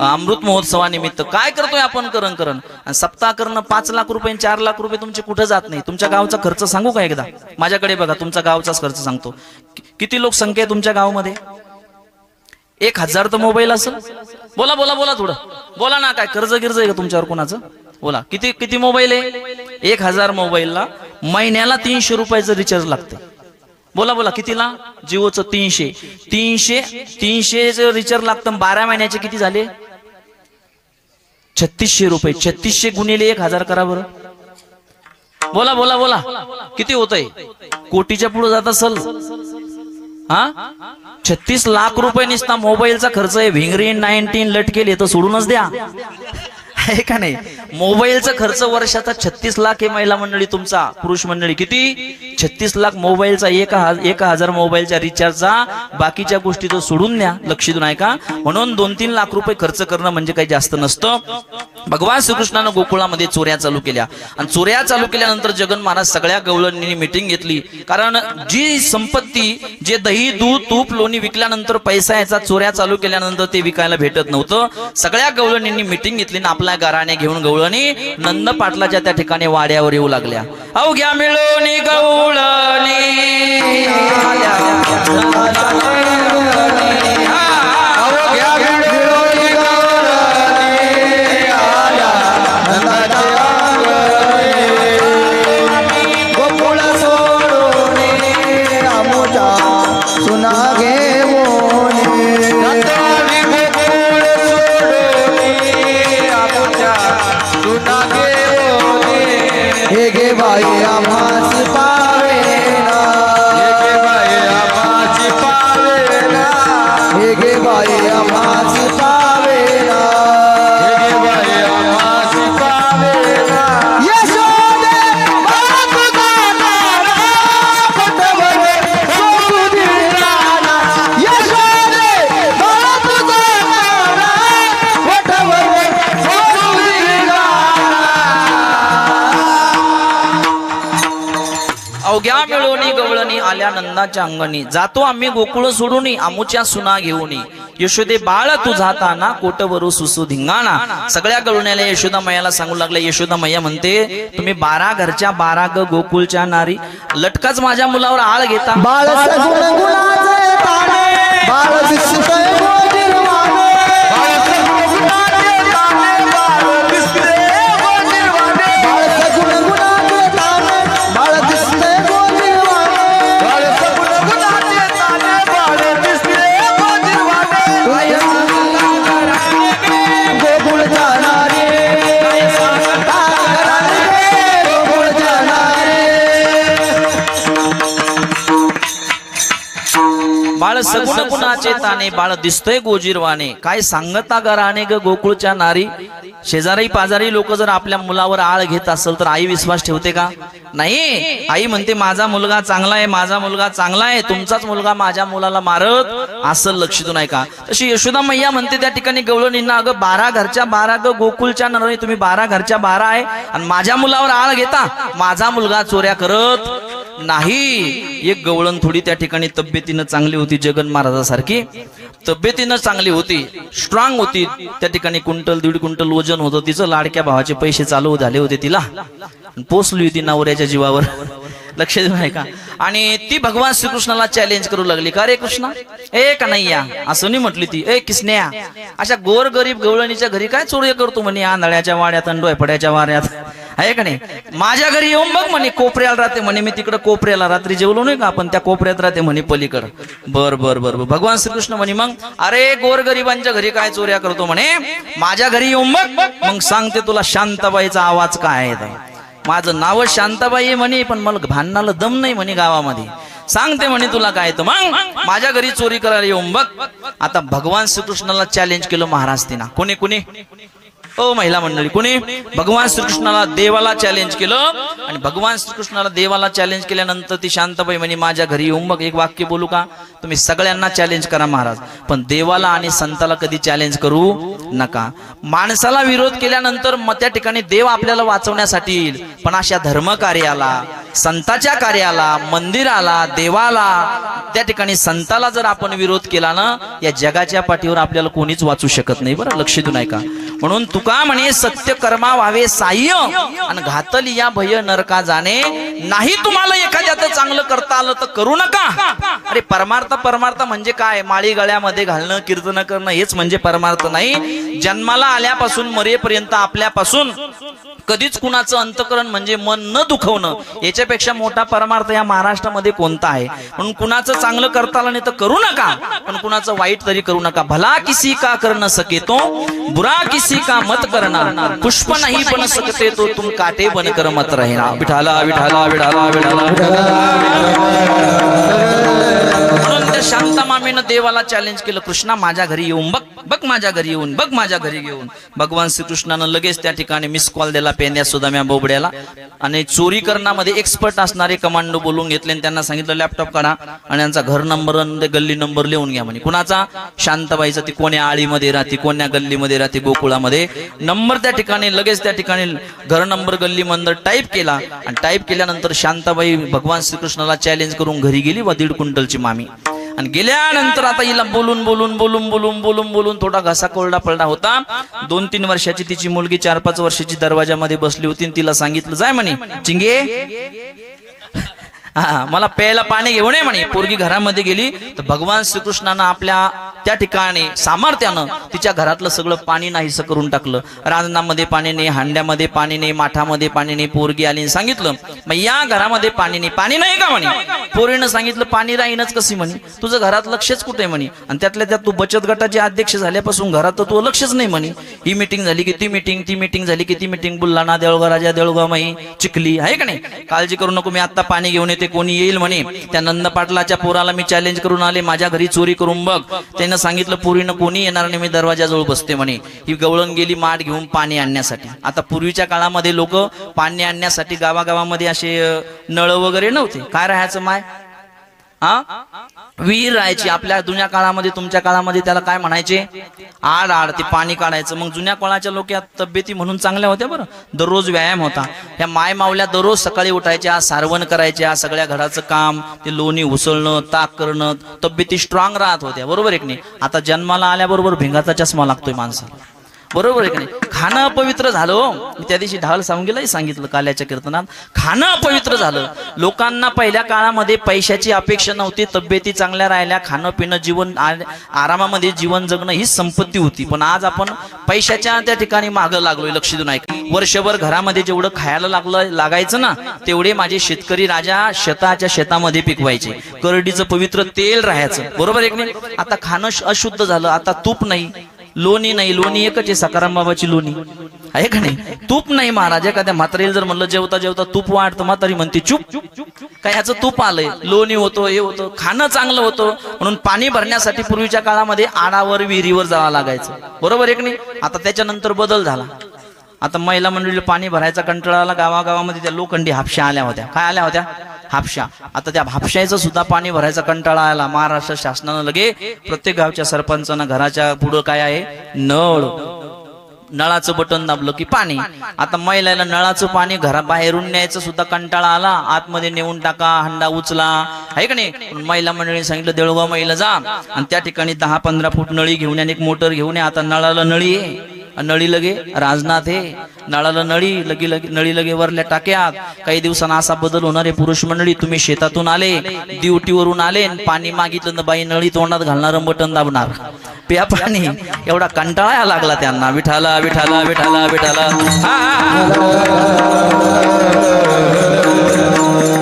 अमृत महोत्सवानिमित्त. काय करतोय आपण करण. आणि सप्ताह करणं 5 लाख रुपये 4 लाख रुपये तुमचे कुठे जात नाही. तुमच्या गावचा खर्च सांगू का एकदा, माझ्याकडे बघा. तुमचा गावचाच खर्च सांगतो. किती लोकसंख्या आहे तुमच्या गावामध्ये. 1000 तर मोबाईल असेल. बोला थोडं बोला ना. काय कर्ज गिर्ज आहे का तुमच्यावर कोणाचं, बोला. किती मोबाईल आहे. 1000 मोबाईलला महिन्याला 300 रुपयाचं रिचार्ज लागतं. बोला कितीला. जिओचं 300 रिचार्ज लागतं. 12 महिन्याचे किती झाले, 3600 रुपये. 3600 गुणिले 1000 करा बरं. बोला किती होतंय. कोटीच्या पुढे जात असेल. 36 लाख रुपये निसता मोबाईलचा खर्च आहे. भिंगरी 19 लटकेल तर सोडूनच द्या, आहे का नाही. मोबाईलचा खर्च वर्षाचा 36 लाख आहे. महिला मंडळी तुमचा, पुरुष मंडळी किती, 36 लाख मोबाईलचा. 1000 मोबाईलच्या रिचार्जचा. बाकीच्या गोष्टी तर सोडून द्या. लक्ष देऊन ऐका. म्हणून 2-3 लाख रुपये खर्च करणं म्हणजे काही जास्त नसतं. भगवान श्रीकृष्णानं गोकुळामध्ये चोऱ्या चालू केल्या. आणि चोऱ्या चालू केल्यानंतर जगन महाराज सगळ्या गवळणींनी मिटिंग घेतली. कारण जी संपत्ती, जे दही दूध तूप लोणी विकल्यानंतर पैसा याचा, चोऱ्या चालू केल्यानंतर ते विकायला भेटत नव्हतं. सगळ्या गवळणींनी मिटिंग घेतली ना आपल्या घराने घेऊन गवळणी नंद पाटलाच्या त्या ठिकाणी वाड्यावर येऊ लागल्या. अवघ्या मिळून गवळणी गोकुळ सोडून अवघ्या मिळवणी गवळणी आल्या नंदाच्या अंगणी जातो आम्ही गोकुळ सोडून आमुच्या सुना घेऊन यशोदे बाळ तुझा ताना कोटवरू सुसू धिंगाणा सगळ्या गवळण्याला यशोदा मैयाला सांगू लागले यशोदा मैया म्हणते तुम्ही 12 घरच्या 12 गोकुळच्या नारी लटकाच माझ्या मुलावर आळ घेता बाळ सगुण गुणाचे ताने बाळ दिसतंय गोजिरवाणे बाळ सगुण गुणाचे ताने बाळ दिसतंय गोजिरवाणे बाळ सगुण गुणाचे ताने बाळ दिसतंय गोजिरवाणे बाळ सगुण गुणाचे ताने बाळ दिसतंय गोजिरवाणे गोकुळच्या नारी गोकुळच्या नारी बाळ सगुण गुणाचे ताने बाळ दिसतोय गोजिरवाने काय सांगता घराने ग गोकुळच्या नारी शेजारी पाजारी लोक जर आपल्या मुलावर आळ घेत असेल तर आई विश्वास ठेवते का नाही आई म्हणते माझा मुलगा चांगला आहे माझा मुलगा चांगला आहे तुमचाच मुलगा माझ्या मुलाला मारत असं लक्षितून आहे का तशी यशोदा मैया म्हणते त्या ठिकाणी गवळणींना अगं 12 घरच्या 12 ग गोकुळच्या नारी तुम्ही 12 घरच्या 12 आहे आणि माझ्या मुलावर आळ घेता माझा मुलगा चोऱ्या करत नाही एक गवळण थोडी त्या ठिकाणी तब्येतीनं चांगली होती जगन महाराजासारखी तब्येतीनं चांगली होती स्ट्रॉंग होती त्या ठिकाणी कुंटल 1.5 क्विंटल वजन होतं तिचं लाडक्या भावाचे पैसे चालू झाले होते तिला पोचली होती नवऱ्याच्या जीवावर लक्ष देऊन आहे का आणि ती भगवान श्रीकृष्णाला चॅलेंज करू लागली का रे कृष्णा ए कन्हैया असं नाही म्हटली ती ए किसन्या अशा गोर गरीब गवळणीच्या घरी काय चोरी करतो म्हणे आंधळ्याच्या वाड्यात आणि डोयफड्याच्या वाऱ्यात आहे का नाही माझ्या घरी येऊन बघ म्हणे कोपऱ्याला राहते म्हणे मी तिकडे कोपऱ्याला रात्री जेवलो नाही का आपण त्या कोपऱ्यात राहते म्हणे पलीकडं बर बर बर भगवान श्रीकृष्ण म्हणे मग अरे गोरगरिबांच्या घरी काय चोऱ्या करतो म्हणे माझ्या घरी येऊन बघ मग सांगते तुला शांताबाईचा आवाज काय आहे माझं नाव शांताबाई आहे म्हणे पण मला भांडणाला दम नाही म्हणे गावामध्ये सांगते म्हणे तुला काय तर मग माझ्या घरी चोरी करायला येऊन बघ आता भगवान श्रीकृष्णाला चॅलेंज केलं महाराज तिना कोणी कोणी ओ महिला मंडळी कोणी भगवान श्रीकृष्णाला देवाला चॅलेंज केलं आणि भगवान श्रीकृष्णाला देवाला चॅलेंज केल्यानंतर ती शांताबाई म्हणे माझ्या घरी येऊन बघ एक वाक्य बोलू का तुम्ही सगळ्यांना चॅलेंज करा महाराज पण देवाला आणि संताला कधी चॅलेंज करू नका माणसाला विरोध केल्यानंतर मग त्या ठिकाणी देव आपल्याला वाचवण्यासाठी येईल पण अशा धर्म कार्याला संताच्या कार्याला मंदिराला देवाला त्या ठिकाणी संताला जर आपण विरोध केला ना या जगाच्या पाठीवर आपल्याला कोणीच वाचू शकत नाही बरं लक्ष देऊ नका म्हणून तुका म्हणे सत्य कर्मा व्हावे साह्य आणि घातली या भय नरका जाणे नाही तुम्हाला एखाद्याचं चांगलं करता आलं तर करू नका अरे परमार्थ म्हणजे काय माळी गळ्यामध्ये घालणं कीर्तन करणं हेच म्हणजे परमार्थ नाही जन्माला आल्यापासून मरेपर्यंत आपल्यापासून कधीच कुणाचं अंतकरण म्हणजे मन न दुखवणं याच्यापेक्षा मोठा परमार्थ या महाराष्ट्रामध्ये कोणता आहे म्हणून कुणाचं चांगलं करता आलं नाही तर करू नका पण कुणाचं वाईट तरी करू नका भला किसी का कर न सके तो बुरा किसी का मत करना पुष्प नाही बन सकते तो तुम काटे बनकर मत रहना विठाला विठाला विठाला विठाला म्हणून त्या शांता मामीनं देवाला चॅलेंज केलं कृष्णा माझ्या घरी येऊन बघ माझ्या घरी येऊन बघ माझ्या घरी घेऊन भगवान श्रीकृष्णानं लगेच त्या ठिकाणी मिस कॉल दिला पेन्या सुदाम्या बोबड्याला आणि चोरी करण्यामध्ये एक्सपर्ट असणारे कमांडो बोलून घेतले आणि त्यांना सांगितलं लॅपटॉप काढा आणि यांचा घर नंबर गल्ली नंबर लिहून घ्या म्हणे कुणाचा शांताबाईचा ती कोण्या आळीमध्ये राहते कोण्या गल्लीमध्ये राहते गोकुळामध्ये नंबर त्या ठिकाणी लगेच त्या ठिकाणी घर नंबर गल्ली मंदिर टाईप केला आणि टाईप केल्यानंतर शांताबाई भगवान श्रीकृष्णाला चॅलेंज करून घरी गेली व 1.5 क्विंटलची मामी आणि गेल्यानंतर आता हिला बोलून थोडा घसा कोरडा पडला होता 2-3 वर्षाची तिची मुलगी 4-5 वर्षाची दरवाजामध्ये बसली होती आणि तिला सांगितलं जाय म्हणे चिंगे मला प्यायला पाणी घेऊन ये म्हणे पोरगी घरामध्ये गेली तर भगवान श्रीकृष्णानं आपल्या त्या ठिकाणी सामर्थ्यानं तिच्या घरातलं सगळं पाणी नाहीसं करून टाकलं रांजणामध्ये पाणी नाही हांड्यामध्ये पाणी नाही माठामध्ये पाणी नाही पोरगी आली आणि सांगितलं मग या घरामध्ये पाणी नाही का म्हणे पोरीनं सांगितलं पाणी राहीनच कशी म्हणे तुझं घरात लक्षच कुठे म्हणे आणि त्यातल्या त्यात तू बचत गटाचे अध्यक्ष झाल्यापासून घरात तू लक्षच नाही म्हणे ही मीटिंग झाली की ती मीटिंग झाली की ती मीटिंग बुलढाणा देऊळगाव राजा देऊळगाव माई चिखली आहे का नाही काळजी करू नको मी आता पाणी घेऊन येते कोणी येईल म्हणे त्या नंद पाटलाच्या पोराला मी चॅलेंज करून आले माझ्या घरी चोरी करून बघ त्यानं सांगितलं पोरीनं कोणी येणार नाही मी दरवाजाजवळ बसते म्हणे ही गवळण गेली माठ घेऊन पाणी आणण्यासाठी आता पूर्वीच्या काळामध्ये लोक पाणी आणण्यासाठी गावागावामध्ये असे नळ वगैरे नव्हते काय राहायचं माय विहीर राहायची आपल्या जुन्या काळामध्ये, तुमच्या काळामध्ये त्याला काय म्हणायचे? आड आड ते पाणी काढायचं. मग जुन्या काळाच्या लोक या तब्येती म्हणून चांगल्या होत्या बरं. दररोज व्यायाम होता. ह्या माय मावल्या दररोज सकाळी उठायच्या, सारवण करायच्या, सगळ्या घराचं काम, ते लोणी उसळणं, ताक करणं, तब्येती स्ट्रॉंग राहत होत्या. बरोबर आहे की नाही? आता जन्माला आल्याबरोबर भिंगाचा चष्मा लागतोय माणसाला. बरोबर आहे की नाही? खाणं अपवित्र झालं हो. मी त्या दिवशी ढाल सांगीलाही सांगितलं काल्याच्या कीर्तनात, खाणं अपवित्र झालं. लोकांना पहिल्या काळामध्ये पैशाची अपेक्षा नव्हती, तब्येती चांगल्या राहिल्या, खाणं पिणं, जीवन आरामामध्ये जीवन जगणं ही संपत्ती होती. पण आज आपण पैशाच्या त्या ठिकाणी मागं लागलोय. लक्ष देऊन ऐका. वर्षभर घरामध्ये जेवढं खायला लागायचं ना, तेवढे माझे शेतकरी राजा शेताच्या शेतामध्ये पिकवायचे. करडीचं पवित्र तेल राहायचं. बरोबर आहे की नाही? आता खाणं अशुद्ध झालं. आता तूप नाही, लोणी नाही. लोणी एकच आहे, सकाराम बाबाची लोणी आहे का नाही? तूप नाही महाराज. एखाद्या म्हातारीला जर म्हणलं जेवता जेवता तूप वाढतं, म्हातारी म्हणते चूप. काय ह्याचं तूप आलंय, लोणी होतं, हे होतं, खाणं चांगलं होतं. म्हणून पाणी भरण्यासाठी पूर्वीच्या काळामध्ये आडावर विहिरीवर जावं लागायचं. बरोबर आहे की नाही? आता त्याच्यानंतर बदल झाला. आता महिला मंडळीला पाणी भरायचा कंटाळा आला. गावागावामध्ये त्या लोखंडी हापशा आल्या होत्या. काय आल्या होत्या? हापशा. आता त्या हापशाचं सुद्धा पाणी भरायचा कंटाळा आला. महाराष्ट्र शासनानं लगे प्रत्येक गावच्या सरपंचांना घराच्या पुढं काय आहे? नळ. नळाचं बटन दाबलं की पाणी. आता महिलाला नळाचं पाणी घराबाहेरून न्यायचं सुद्धा कंटाळा आला. आतमध्ये नेऊन टाका, हंडा उचला, आहे का नाही? महिला मंडळीने सांगितलं देळगाव महिला जा आणि त्या ठिकाणी 10-15 फूट नळी घेऊन आणि एक मोटर घेऊन या. आता नळाला नळी आहे, नळी लगे राजनाथ हे, नळाला नळी लगे लगे, नळी लगे वरल्या टाक्यात. काही दिवसांना असा बदल होणार आहे. पुरुष मंडळी, तुम्ही शेतातून आले, ड्युटीवरून आले, पाणी मागितलं तर बाई नळी तोंडात घालणार, बटन दाबणार, प्या पाणी. एवढा कंटाळा लागला त्यांना. विठाला विठाला विठाला विठाला.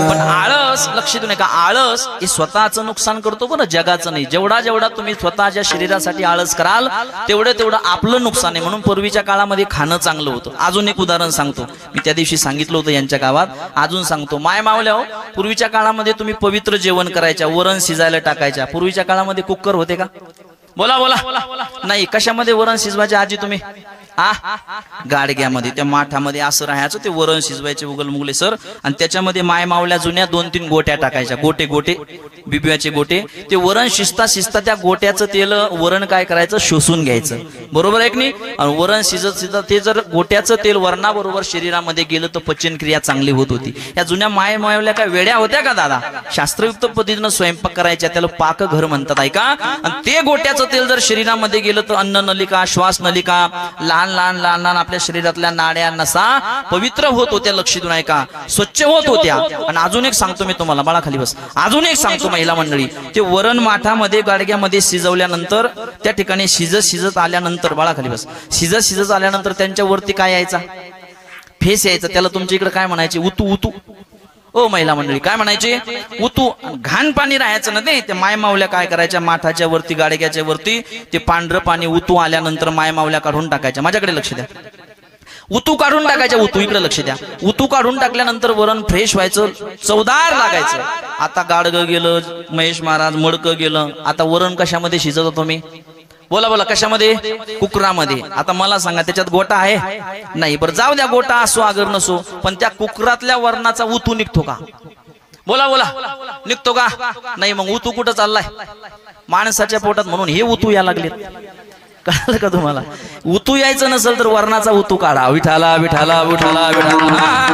पण आळस, लक्ष देऊ नका, आळस हे स्वतःचं नुकसान करतो बरं, जगाचं नाही. जेवढा जेवढा तुम्ही स्वतःच्या शरीरासाठी आळस कराल तेवढं तेवढं आपलं नुकसान आहे. म्हणून पूर्वीच्या काळामध्ये खाणं चांगलं होतं. अजून एक उदाहरण सांगतो. मी त्या दिवशी सांगितलं होतं यांच्या गावात, अजून सांगतो. माय मावल्या हो, पूर्वीच्या काळामध्ये तुम्ही पवित्र जेवण करायच्या, वरण शिजायला टाकायच्या. पूर्वीच्या काळामध्ये कुकर होते का? बोला बोला. नाही. कशामध्ये वरण शिजवायचे आजी तुम्ही? गाडग्यामध्ये, त्या माठामध्ये असं राहायचं. ते वरण शिजवायचे उगल मुगले सर, आणि त्याच्यामध्ये माय मावल्या जुन्या 2-3 गोट्या टाकायच्या. गोटे गोटे बिब्याचे गोटे. ते वरण शिजता शिजता त्या गोट्याचं तेल वरण काय करायचं? शोषून घ्यायचं. बरोबर आहे की नाही? आणि वरण शिजत शिजत ते जर गोट्याचं तेल वरणाबरोबर शरीरामध्ये गेलं तर पचनक्रिया चांगली होत होती. या जुन्या माय मावल्या काय वेड्या होत्या का दादा? शास्त्रयुक्त पद्धतीनं स्वयंपाक करायच्या, त्याला पाकघर म्हणतात, ऐका. आणि ते गोट्याचं तेल जर शरीरामध्ये गेलं तर अन्न नलिका, श्वास नलिका, लहान लहान लहान लहान आपल्या शरीरातल्या नाड्या नसा पवित्र होत होत्या. लक्ष देऊन ऐका, स्वच्छ होत होत्या. आणि अजून एक सांगतो मी तुम्हाला, बाळा खाली बस. अजून एक सांगतो महिला मंडळी, ते वरण माठामध्ये गाडग्यामध्ये शिजवल्यानंतर, त्या ठिकाणी शिजत शिजत आल्यानंतर, बाळा खाली बस, शिजत शिजत आल्यानंतर त्यांच्यावरती काय यायचा? फेस यायचा. त्याला तुमच्या इकडे काय म्हणायचे? उतू. उतू. ओ महिला मंडळी, काय म्हणायचे? उतू. घाण पाणी राहायचं ना ते. माय मावल्या काय करायच्या? माठाच्या वरती, गाडग्याच्या वरती ते पांढरं पाणी उतू आल्यानंतर माय मावल्या काढून टाकायच्या. माझ्याकडे लक्ष द्या. उतू काढून टाकायच्या. उतू, इकडे लक्ष द्या. उतू काढून टाकल्यानंतर वरण फ्रेश व्हायचं, चवदार लागायचं. आता गाडगं गेलं, महेश महाराज मडकं गेलं. आता वरण कशामध्ये शिजत होतो मी? बोला बोला. कशामध्ये? कुकरामध्ये. आता मला सांगा, त्याच्यात गोटा आहे? नाही. बरं जाऊ द्या, गोटा असो अगर नसो, पण त्या कुकरातल्या वरणाचा उतू निघतो का? बोला बोला. निघतो का? नाही. मग उतू कुठं चाललाय? माणसाच्या पोटात. म्हणून हे उतू या लागले. कळलं का तुम्हाला? उतू यायचं नसेल तर वरणाचा उतू काढा. विठाला विठाला विठाला विठाला.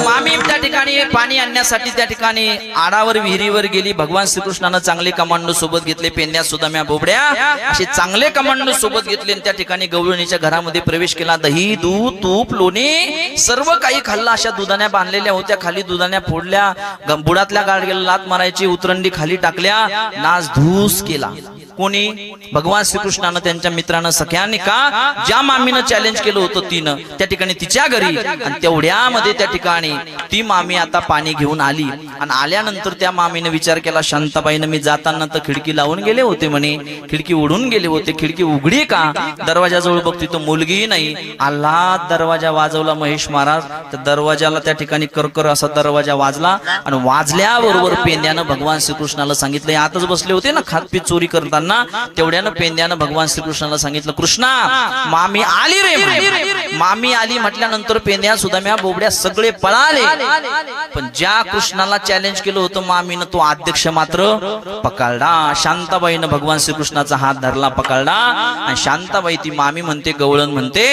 मामी त्या ठिकाणी पाणी आणण्यासाठी त्या ठिकाणी आडावर विहिरीवर गेली. भगवान श्रीकृष्णानं चांगले कमांडो सोबत घेतले, पेंड्या सुदाम्या बोबड्या असे चांगले कमांडो सोबत घेतले. त्या ठिकाणी गवळणीच्या घरामध्ये प्रवेश केला. दही, दूध, तूप, लोणी सर्व काही खाल्लं. अशा दुधाण्या बांधलेल्या होत्या. खाली दुधाण्या फोडल्या, बुडातल्या गाडग्याला लात मारायची, उतरंडी खाली टाकल्या, नाच धूस केला. कोणी? भगवान श्रीकृष्णानं त्यांच्या मित्रांना सख्याने. का? ज्या मामीनं चॅलेंज केलं होतं तिनं, त्या ठिकाणी तिच्या घरी. आणि तेवढ्यामध्ये त्या ठिकाणी ती मामी आता पाणी घेऊन आली. आणि आल्यानंतर त्या मामीने विचार केला, शांताबाईनं मी जाताना तर खिडकी लावून गेले होते म्हणे, खिडकी उडून गेले होते, खिडकी उघडी का? दरवाजाजवळ बघते तो मुलगी नाही. आला दरवाजा वाजवला महेश महाराज. तर दरवाजाला त्या ठिकाणी करकर असा दरवाजा वाजला. आणि वाजल्याबरोबर पेंद्यानं भगवान श्रीकृष्णाला सांगितलं, आताच बसले होते ना खातपीत चोरी करताना, असताना तेवढ्यानं पेंद्यानं भगवान श्रीकृष्णाला सांगितलं, कृष्णा मामी आली रे मामी. मामी आली म्हटल्यानंतर पेंद्या सुदाम्या बोबड्या सगळे पळाले. पण ज्या कृष्णाला चॅलेंज केलं होतं मामीनं तो अध्यक्ष मात्र पकडला. शांताबाईनं भगवान श्रीकृष्णाचा हात धरला, पकडला. आणि शांताबाई ती मामी म्हणते, गवळण म्हणते,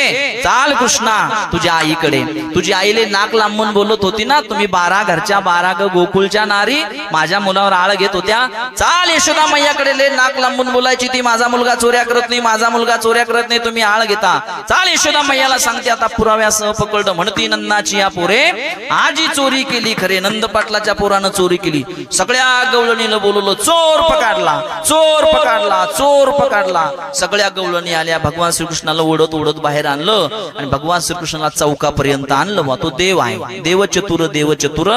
चाल कृष्णा तुझ्या आईकडे. तुझी आईले नाक लांबून बोलत होती ना, तुम्ही 12 घरच्या 12 गोकुळच्या नारी माझ्या मुलावर आळ घेत होत्या. चाल यशोदा मैयाकडे ले नाक लांबून बोलायची ती, माझा मुलगा चोऱ्या करत नाही, माझा मुलगा चोऱ्या करत नाही, तुम्ही आळ घेता. चाल यशोदा मैयाला सांगते आता पुराव्यासह पकडलं. म्हणती नंदाची या पोरे आजी चोरी केली, खरे नंद पाटलाच्या पोरानं चोरी केली. सगळ्या गवळणीला बोलवलं, चोर पकडला, चोर पकडला, चोर पकडला. सगळ्या गवळणी आल्या, भगवान श्रीकृष्णाला ओढत ओढत बाहेर आणलं आणि भगवान श्रीकृष्णाला चौकापर्यंत आणलं. तो देव आहे, देव चतुर, देव चतुर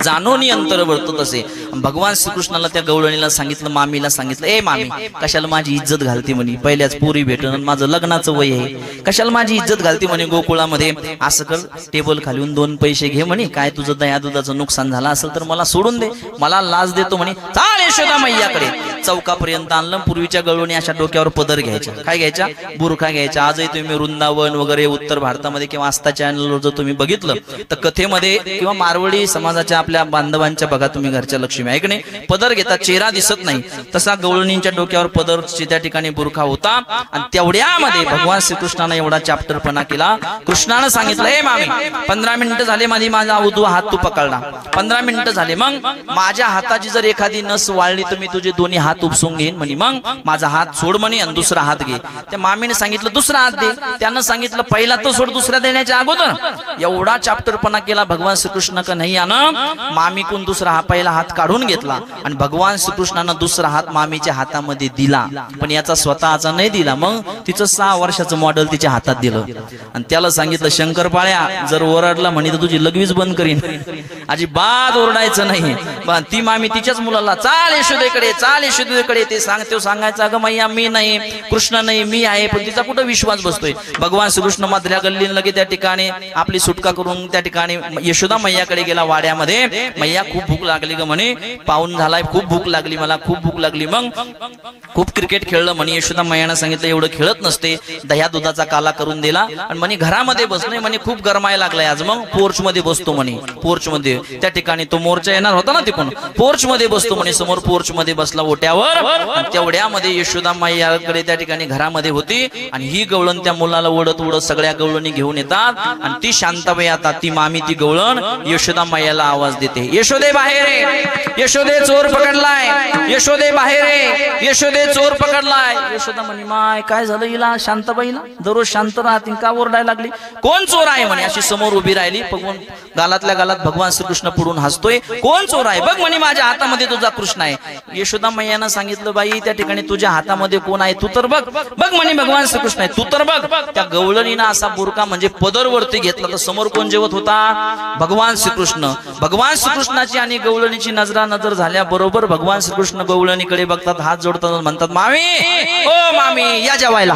जाणोनी अंतर वर्तत असे. भगवान श्रीकृष्णाला त्या गवळणीला सांगितलं, मामीला सांगितलं, ए मामी कशाला माझी इज्जत घालते म्हणे, पहिल्याच पोरी भेटून माझं लग्नाचं वय आहे, कशाला माझी इज्जत घालते म्हणे गोकुळामध्ये. असं कर, टेबल खालीहून 2 पैसे घे म्हणे, काय तुझं दया दुधाचं नुकसान झालं असेल तर मला सोडून दे, मला लाज देतो म्हणे. चाल यशोदा मैयाकडे. चौकापर्यंत आणलं. पूर्वीच्या गवळणी अशा डोक्यावर पदर घ्यायच्या, काय घ्यायच्या, बुरखा घ्यायच्या. आजही तुम्ही वृंदावन वगैरे उत्तर भारतामध्ये किंवा आस्था चॅनलवर जर तुम्ही बघितलं तर कथेमध्ये किंवा मारवाडी समाजाच्या आपल्या बांधवांच्या बघा तुम्ही घरच्या लक्ष्मी आहे की नाही, पदर घेतात, चेहरा दिसत नाही. तसा गवळणींच्या डोक्यावर पदर त्या ठिकाणी बुरखा होता. आणि तेवढ्यामध्ये भगवान श्रीकृष्णाने एवढा चॅप्टरपणा केला. कृष्णानं सांगितलं, ए मामी 15 मिनिटं झाले माझा उजवा हात तू पकडला, 15 मिनिटं झाले, मग माझ्या हाताची जर एखादी नस वाळली तर मी तुझे दोन्ही हात उपसून घेईन म्हणे. मग माझा हात सोड म्हणे आणि दुसरा हात घे. त्या मामीने सांगितलं दुसरा हात दे. त्यानं सांगितलं पहिला तो सोड, दुसरा देण्याच्या अगोदर. एवढा चॅप्टरपणा केला भगवान श्रीकृष्ण का नाही यानं. मामीकून दुसरा पहिला हात काढून घेतला आणि भगवान श्रीकृष्णानं दुसरा हात मामीच्या हातामध्ये दिला, पण याचा स्वतःचा नाही दिला. मग तिचं 6 वर्षाचं मॉडेल तिच्या हातात दिलं आणि त्याला सांगितलं, शंकरपाळ्या जर ओरडला म्हणे तर तुझी लगवीच बंद करीन, अजिबात ओरडायचं नाही. पण ती मामी तिच्याच मुलाला, चाल यशोदेकडे, चाल यशोदेकडे. ते सांगायचं, अगं मैया मी नाही, कृष्ण नाही, मी आहे. पण तिचा कुठं विश्वास बसतोय. भगवान श्रीकृष्ण मधल्या गल्लीन लगे त्या ठिकाणी आपली सुटका करून त्या ठिकाणी यशोदा मैयाकडे गेला वाड्यामध्ये. मैया खूप भूक लागली ग म्हणे, पाऊण झालाय, खूप भूक लागली मला, खूप भूक लागली. मग खूप क्रिकेट खेळलं म्हणे. यशोदा मैयानं सांगितलं एवढं खेळत नसते, दह्या दुधाचा काला करून दिला आणि म्हणे घरामध्ये बसणे म्हणे, खूप गरमायला लागलाय आज, मग पोर्च मध्ये बसतो म्हणे. पोर्च मध्ये त्या ठिकाणी तो मोर्चा येणार होता ना तिकडून, पोर्च मध्ये बसतो म्हणे. समोर पोर्च मध्ये बसला ओट्यावर. तेवढ्यामध्ये यशोदा मैयाकडे त्या ठिकाणी घरामध्ये होती आणि ही गवळण त्या मुलाला ओढत ओढत सगळ्या गवळणी घेऊन येतात आणि ती शांताबाई आता ती मामी ती गवळण यशोदा मैयाला आवाज देते, यशोदे बाहेर ये, यशोदे चोर पकडलाय, यशोदे बाहेर ये, यशोदे चोर पकडलाय. यशोदा म्हणे माय काय झालं हिला, शांताबाईला दररोज शांत राहतील का ओरडायला लागली, कोण चोर आहे म्हणे. अशी समोर उभी राहिली, भगवान गालातल्या गालात भगवान श्रीकृष्ण पुढून हसतोय, कोण चोर आहे बघ म्हणे, माझ्या हातामध्ये तुझा कृष्ण आहे. यशोदा मैयानं सांगितलं बाई त्या ठिकाणी तुझ्या हातामध्ये कोण आहे तू तर बघ, बघ म्हणे भगवान श्रीकृष्ण आहे तू तर बघ. त्या गवळणीनं असा बुरका म्हणजे पदर वरती घेतला तर समोर कोण जेवत होता, भगवान श्रीकृष्ण. भगवान श्रीकृष्णाची आणि गवळणीची नजर झाल्या बरोबर भगवान श्रीकृष्ण गवळणीकडे बघतात, हात जोडतात, म्हणतात मामी, ओ मामी या जेवायला,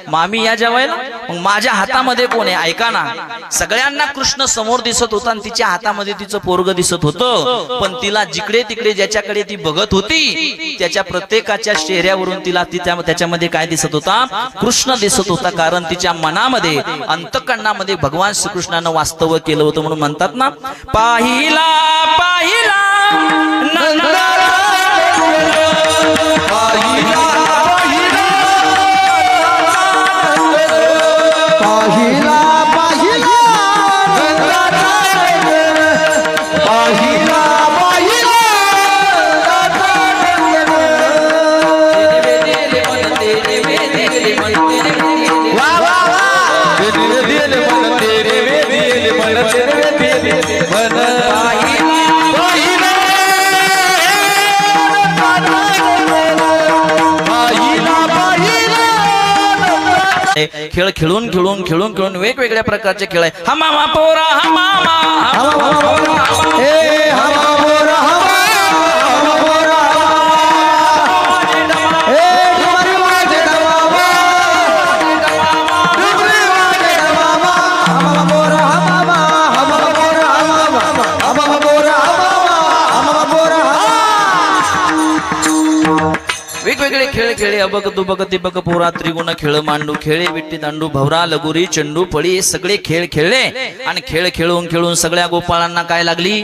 मामी या जेवायला. मग माझ्या हातामध्ये कोण आहे ऐका ना. सगळ्यांना कृष्ण समोर दिसत होता आणि तिच्या हातामध्ये तिचं पोरग दिसत होतं, पण तिला जिकडे तिकडे ज्याच्याकडे ती बघत होती त्याच्या प्रत्येकाच्या चेहऱ्यावरून तिला त्याच्यामध्ये काय दिसत होता, कृष्ण दिसत होता. कारण तिच्या मनामध्ये अंतःकरणामध्ये भगवान श्रीकृष्णानं वास्तव केलं होतं. म्हणून म्हणतात ना, पाहिला पाहिला नंदा खेळ खेळून खेळून खेळून खेळून वेगवेगळ्या प्रकारचे खेळ आहे. हमामा पोरा हमामा वेगळे खेळ खेळे अबक दुबक तिबक पोरा त्रिगुण खेळ मांडू खेळे विट्टी दांडू भवरा लगोरी चेंडू फळी हे सगळे खेळ खेळले आणि खेळ खेळून खेळून सगळ्या गोपाळांना काय लागली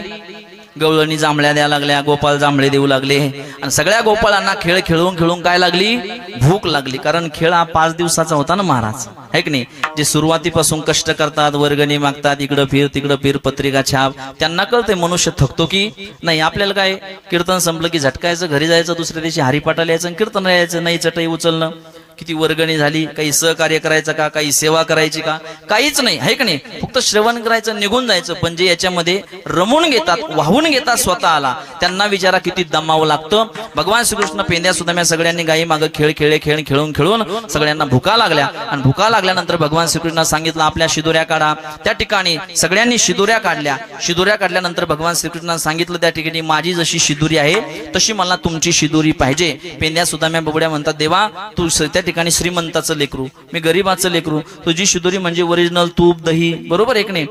गवळणी जांभळ्या द्यायला लागल्या गोपाळ जांभळे देऊ लागले आणि सगळ्या गोपाळांना खेळ खेळून खेळून काय लागली भूक लागली कारण खेळ हा 5 दिवसाचा होता ना महाराज है की नाही जे सुरुवातीपासून कष्ट करतात वर्गणी मागतात इकडं फिर तिकडं फिर पत्रिका छाप त्यांना कळते मनुष्य थकतो की नाही आपल्याला काय कीर्तन संपलं की झटकायचं घरी जायचं दुसऱ्या दिवशी हरिपाठाला यायचं कीर्तन यायचं नाही चटई उचलणं किती वर्गणी झाली काही सहकार्य करायचं का काही सेवा करायची का काहीच नाही आहे का नाही फक्त श्रवण करायचं निघून जायचं पण जे याच्यामध्ये रमून घेतात वाहून घेतात स्वतःला त्यांना विचारा किती दमावं लागतं भगवान श्रीकृष्ण पेंद्या सुद्धा सगळ्यांनी गायी मागं खेळ खेळून सगळ्यांना भुका लागल्या आणि भुका लागल्यानंतर भगवान श्रीकृष्ण सांगितलं आपल्या शिदोऱ्या काढा त्या ठिकाणी सगळ्यांनी शिदोऱ्या काढल्यानंतर भगवान श्रीकृष्णाने सांगितलं त्या ठिकाणी माझी जशी शिदोरी आहे तशी मला तुमची शिदोरी पाहिजे पेंद्या सुद्धा बबड्या म्हणतात देवा तू त्या ठिकाणी श्रीमंताचं लेकरू मी गरीबाचं लेकरू तुझी शिदोरी म्हणजे ओरिजिनल तूप दही बरोबर आहे की नाही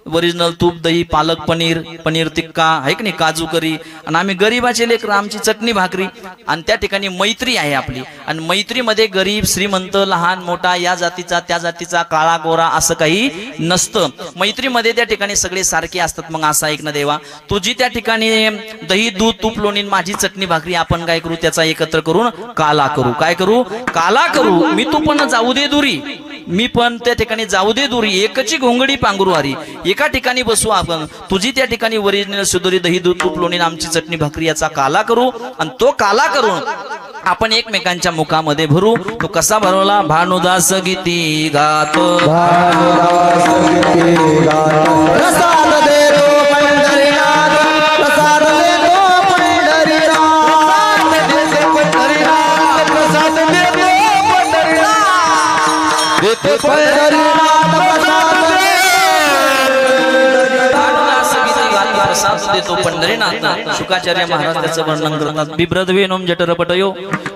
ओरिजिनल तूप दही पालक पनीर टिक्का आहे की नाही काजू करी आणि आम्ही गरीबाचे लेकर आमची चटणी भाकरी आणि त्या ठिकाणी मैत्री आहे आपली आणि मैत्रीमध्ये गरीब श्रीमंत लहान मोठा या जातीचा त्या जातीचा काळा गोरा असं काही नसतं मैत्रीमध्ये त्या ठिकाणी सगळे सारखे असतात मग असं ऐक ना देवा तुझी त्या ठिकाणी दही दूध तूप लोणी माझी चटणी भाकरी आपण काय करू त्याचा एकत्र करून काला करू मी तू पण जाऊ दे दुरी मी पण त्या ठिकाणी जाऊ दे दुरी एकची घोंगडी पांघरू हरी एका ठिकाणी बसू आपण तुझी त्या ठिकाणी ओरिजिनल शिदोरी दही दूध तूप लोणी आमची चटणी भाकरी याचा काला करू आणि तो काला करून आपण एकमेकांच्या मुखामध्ये भरू तो कसा भरवला भानुदास गीती गातो प्रसाद देतो पंढरीनाथ प्रसाद देतो पंढरीनाथ प्रसाद देतो पंढरीनाथ प्रसाद देतो पंढरीनाथ शुकाचार्य महाराज त्याचं वर्णन करतात बिभ्रद वेणुम जठरपटयो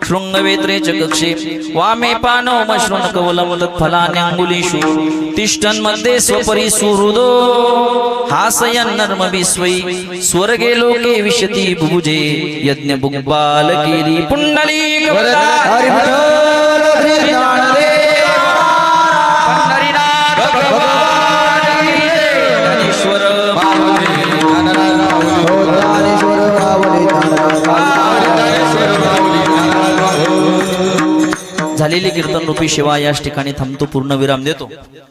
शृंगवेत्रे च कक्षे वामे पानो मश्रुन कवलम तत्फलानि अंगुलीषु तिष्ठन् मध्ये स्वपरि सुहृदो हासयन् नर्म विश्वै स्वर्गे लोके विशति भुभुजे यज्ञ बुग्बाल केली पुंडलीक हरि झालेली कीर्तन रूपी सेवा याच ठिकाणी थांबतो पूर्ण विराम देतो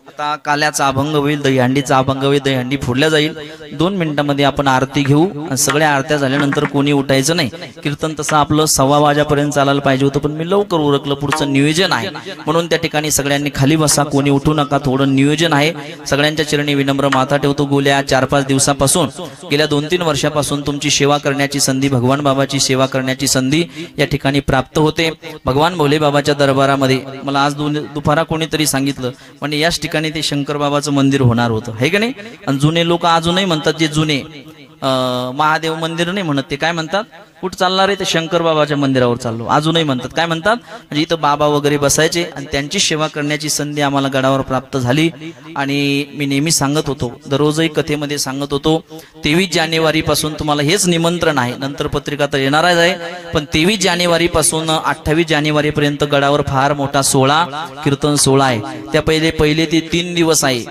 आता काल्याचा अभंग होईल दहीहंडीचा अभंग होईल दहीहंडी फोडल्या जाईल 2 मिनिटांमध्ये आपण आरती घेऊ आणि सगळ्या आरत्या झाल्यानंतर कोणी उठायचं नाही कीर्तन तसं आपलं 1:15 वाजेपर्यंत चालायला पाहिजे होतं पण मी लवकर उरकलं पुढचं नियोजन आहे म्हणून त्या ठिकाणी सगळ्यांनी खाली बसा कोणी उठू नका थोडं नियोजन आहे सगळ्यांच्या चरणी विनम्र माथा ठेवतो गेल्या 4-5 दिवसापासून गेल्या 2-3 वर्षापासून तुमची सेवा करण्याची संधी भगवान बाबाची सेवा करण्याची संधी या ठिकाणी प्राप्त होते भगवान भोले बाबाच्या दरबारामध्ये मला आज दुपारा कोणीतरी सांगितलं म्हणजे याच ठिकाणी ते शंकर बाबाचं मंदिर होणार होतं है का नाही आणि जुने लोक अजूनही म्हणतात जे जुने महादेव मंदिर नाही म्हणत ते काय म्हणतात कुठं चालणार आहे ते शंकर बाबाच्या मंदिरावर चाललो अजूनही म्हणतात काय म्हणतात म्हणजे इथं बाबा वगैरे बसायचे आणि त्यांची सेवा करण्याची संधी आम्हाला गडावर प्राप्त झाली आणि मी नेहमी सांगत होतो दररोजही कथेमध्ये सांगत होतो 23 जानेवारी पासून तुम्हाला हेच निमंत्रण आहे नंतर पत्रिका तर येणारच आहे पण 23 जानेवारी पासून 28 जानेवारी पर्यंत गडावर फार मोठा सोहळा कीर्तन सोहळा आहे त्या पहिले ते 3 दिवस आहे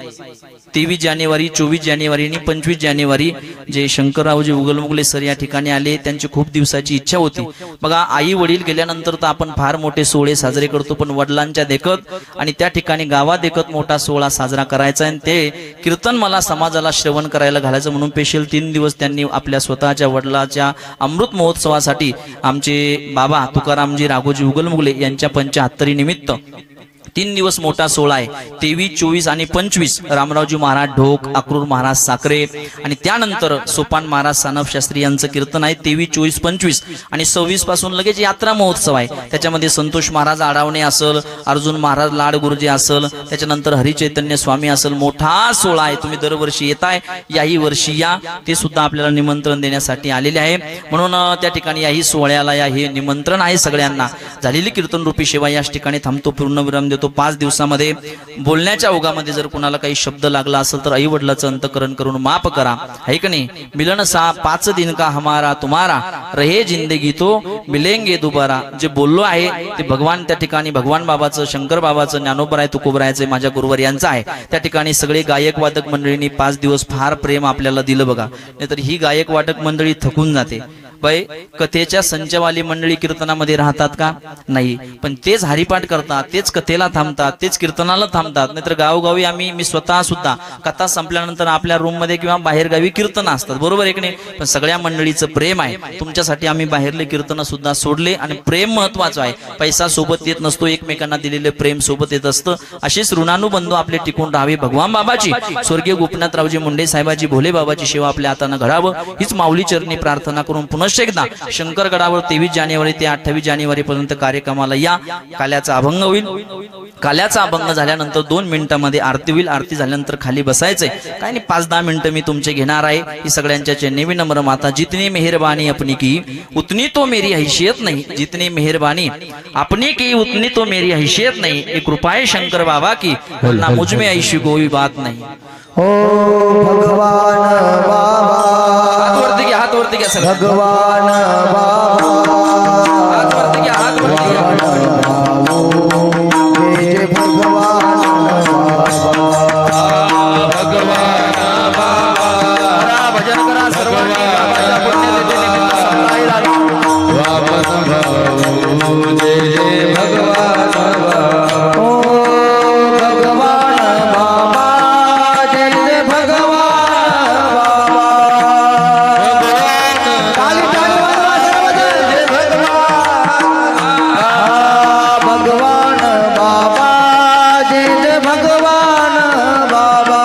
23 जानेवारी 24 जानेवारी आणि 25 जानेवारी जे शंकररावजी उगलमुगले सर या ठिकाणी आले त्यांची खूप दिवसाची इच्छा होती बघा आई वडील गेल्यानंतर तर आपण फार मोठे सोहळे साजरे करतो पण वडिलांच्या देखत आणि त्या ठिकाणी गावात देखत मोठा सोहळा साजरा करायचा आणि ते कीर्तन मला समाजाला श्रवण करायला घालायचं म्हणून स्पेशल 3 दिवस त्यांनी आपल्या स्वतःच्या वडिलाच्या अमृत महोत्सवासाठी आमचे बाबा तुकारामजी राघोजी उगलमुगले यांच्या 75 निमित्त 3 दिवस मोठा सोहळा आहे 23, 24 आणि 25 रामरावजी महाराज ढोक अक्रूर महाराज साखरे आणि त्यानंतर सोपान महाराज सानप शास्त्री यांचं कीर्तन आहे 23, 24, 25 आणि 26 पासून लगेच यात्रा महोत्सव आहे त्याच्यामध्ये संतोष महाराज आडावणे असेल अर्जुन महाराज लाड गुरुजी असेल त्याच्यानंतर हरिचैतन्य स्वामी असेल मोठा सोहळा आहे तुम्ही दरवर्षी येताय याही वर्षी या ते सुद्धा आपल्याला निमंत्रण देण्यासाठी आलेले आहे म्हणून त्या ठिकाणी याही सोहळ्याला या हे निमंत्रण आहे सगळ्यांना झालेली कीर्तन रूपी सेवा याच ठिकाणी थांबतो पूर्ण विराम देतो देतो 5 दिवसामध्ये बोलण्याच्या ओघामध्ये जर कुणाला काही शब्द लागला असेल तर आई वडिलाचं अंतकरण करून माफ करा, है की नाही. मिलन सा 5 दिन का हमारा तुम्हारा रहे जिंदगी तो मिलेंगे दोबारा. जे बोललो आहे ते भगवान त्या ठिकाणी भगवान बाबाचं, शंकर बाबाचं, ज्ञानोबराय तुकोबरायचं, माझ्या गुरुवर यांचं आहे. त्या ठिकाणी सगळे गायक वादक मंडळींनी 5 दिवस फार प्रेम आपल्याला दिलं बघा. नाहीतर ही गायक वादक मंडळी थकून जाते. बाई कथेच्या संचवाली मंडळी कीर्तनामध्ये राहतात का? नाही. पण तेच हरिपाठ करतात, तेच कथेला थांबतात, तेच कीर्तनाला थांबतात. नाहीतर गावोगावी मी स्वतः सुद्धा कथा संपल्यानंतर आपल्या रूम मध्ये किंवा बाहेर गावी कीर्तन असतात, बरोबर आहे की नाही. पण सगळ्या मंडळीचं प्रेम आहे. तुमच्यासाठी आम्ही बाहेरले कीर्तन सुद्धा सोडले आणि प्रेम महत्वाचं आहे. पैसा सोबत येत नसतो, एकमेकांना दिलेले प्रेम सोबत येत असतं. असेच ऋणानुबंध आपले टिकून राहावे. भगवान बाबाची, स्वर्गीय गोपीनाथरावजी मुंडे साहेबाची, भोले बाबाची सेवा आपल्या हातानं घडावं हीच माऊली चरणी प्रार्थना करून पुनश्च एकदा शंकरगडावर 23 जानेवारी ते 28 जानेवारी पर्यंत कार्यक्रमाला या. काल्याचा अभंग होईल. काल्याचा अभंग झाल्यानंतर 2 मिनिटांमध्ये आरती होईल. आरती झाल्यानंतर खाली बसायचंय. काय नाही 5-10 मिनिटं मी तुमचे घेणार आहे. ही सगळ्यांच्या चरणी विनम्र माता. जितनी मेहरबानी अपनी की उतनी तो मेरी हैसियत नहीं. जितनी मेहरबानी अपनी की उतनी तो मेरी हैसियत नहीं. ये कृपा है शंकर बाबा की, वरना मुझ में ऐसी कोई बात नहीं. ओ भगवान बाबा, हात वरती घ्या सगळं. भगवान बाबा, हात वरती घ्या, हात वरती घ्या. जय जय भगवान बाबा, करा, भजन करा सर्वांनी. बाबाच्या पुण्यतिथीनिमित्त सप्ताही लागली. जय जय भगवान बाबा. ओ भगवान बाबा, जय जय भगवान बाबा. ताली ताली वाजवा सर्वजण. जय भगवान. भगवान बाबा, जय जय भगवान बाबा.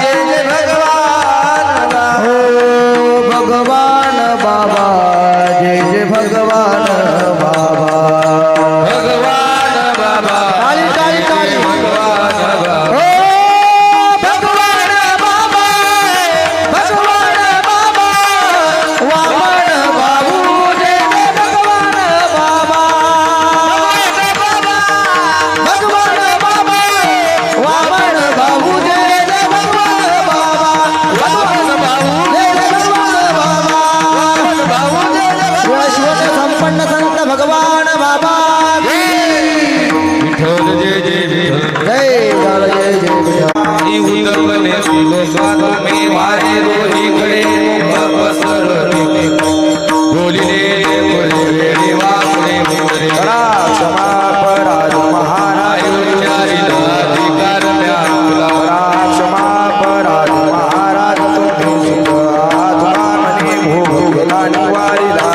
जय जय भगवान बाबा. ओ भगवान बाबा, जय जय भगवान बाबा. भगवान बाबा, ताली ताली ताली. ओ भगवान बाबा, भगवान बाबा, वामन बाबू, जय जय भगवान बाबा. भगवान बाबा, वामन बाबू, जय जय भगवान बाबा. वामन बाबू, जय जय भगवान बाबा. वामन बाबू, जय जय भगवान. शिवश संपन्न संत भगवान बाबा की. जय बाळ, जय जय जय. करा क्षमा अपराध महाराज. करा क्षमा अपराध महाराज. तुम्ही सुद्धा आत्मा मनी भोग निवारिला.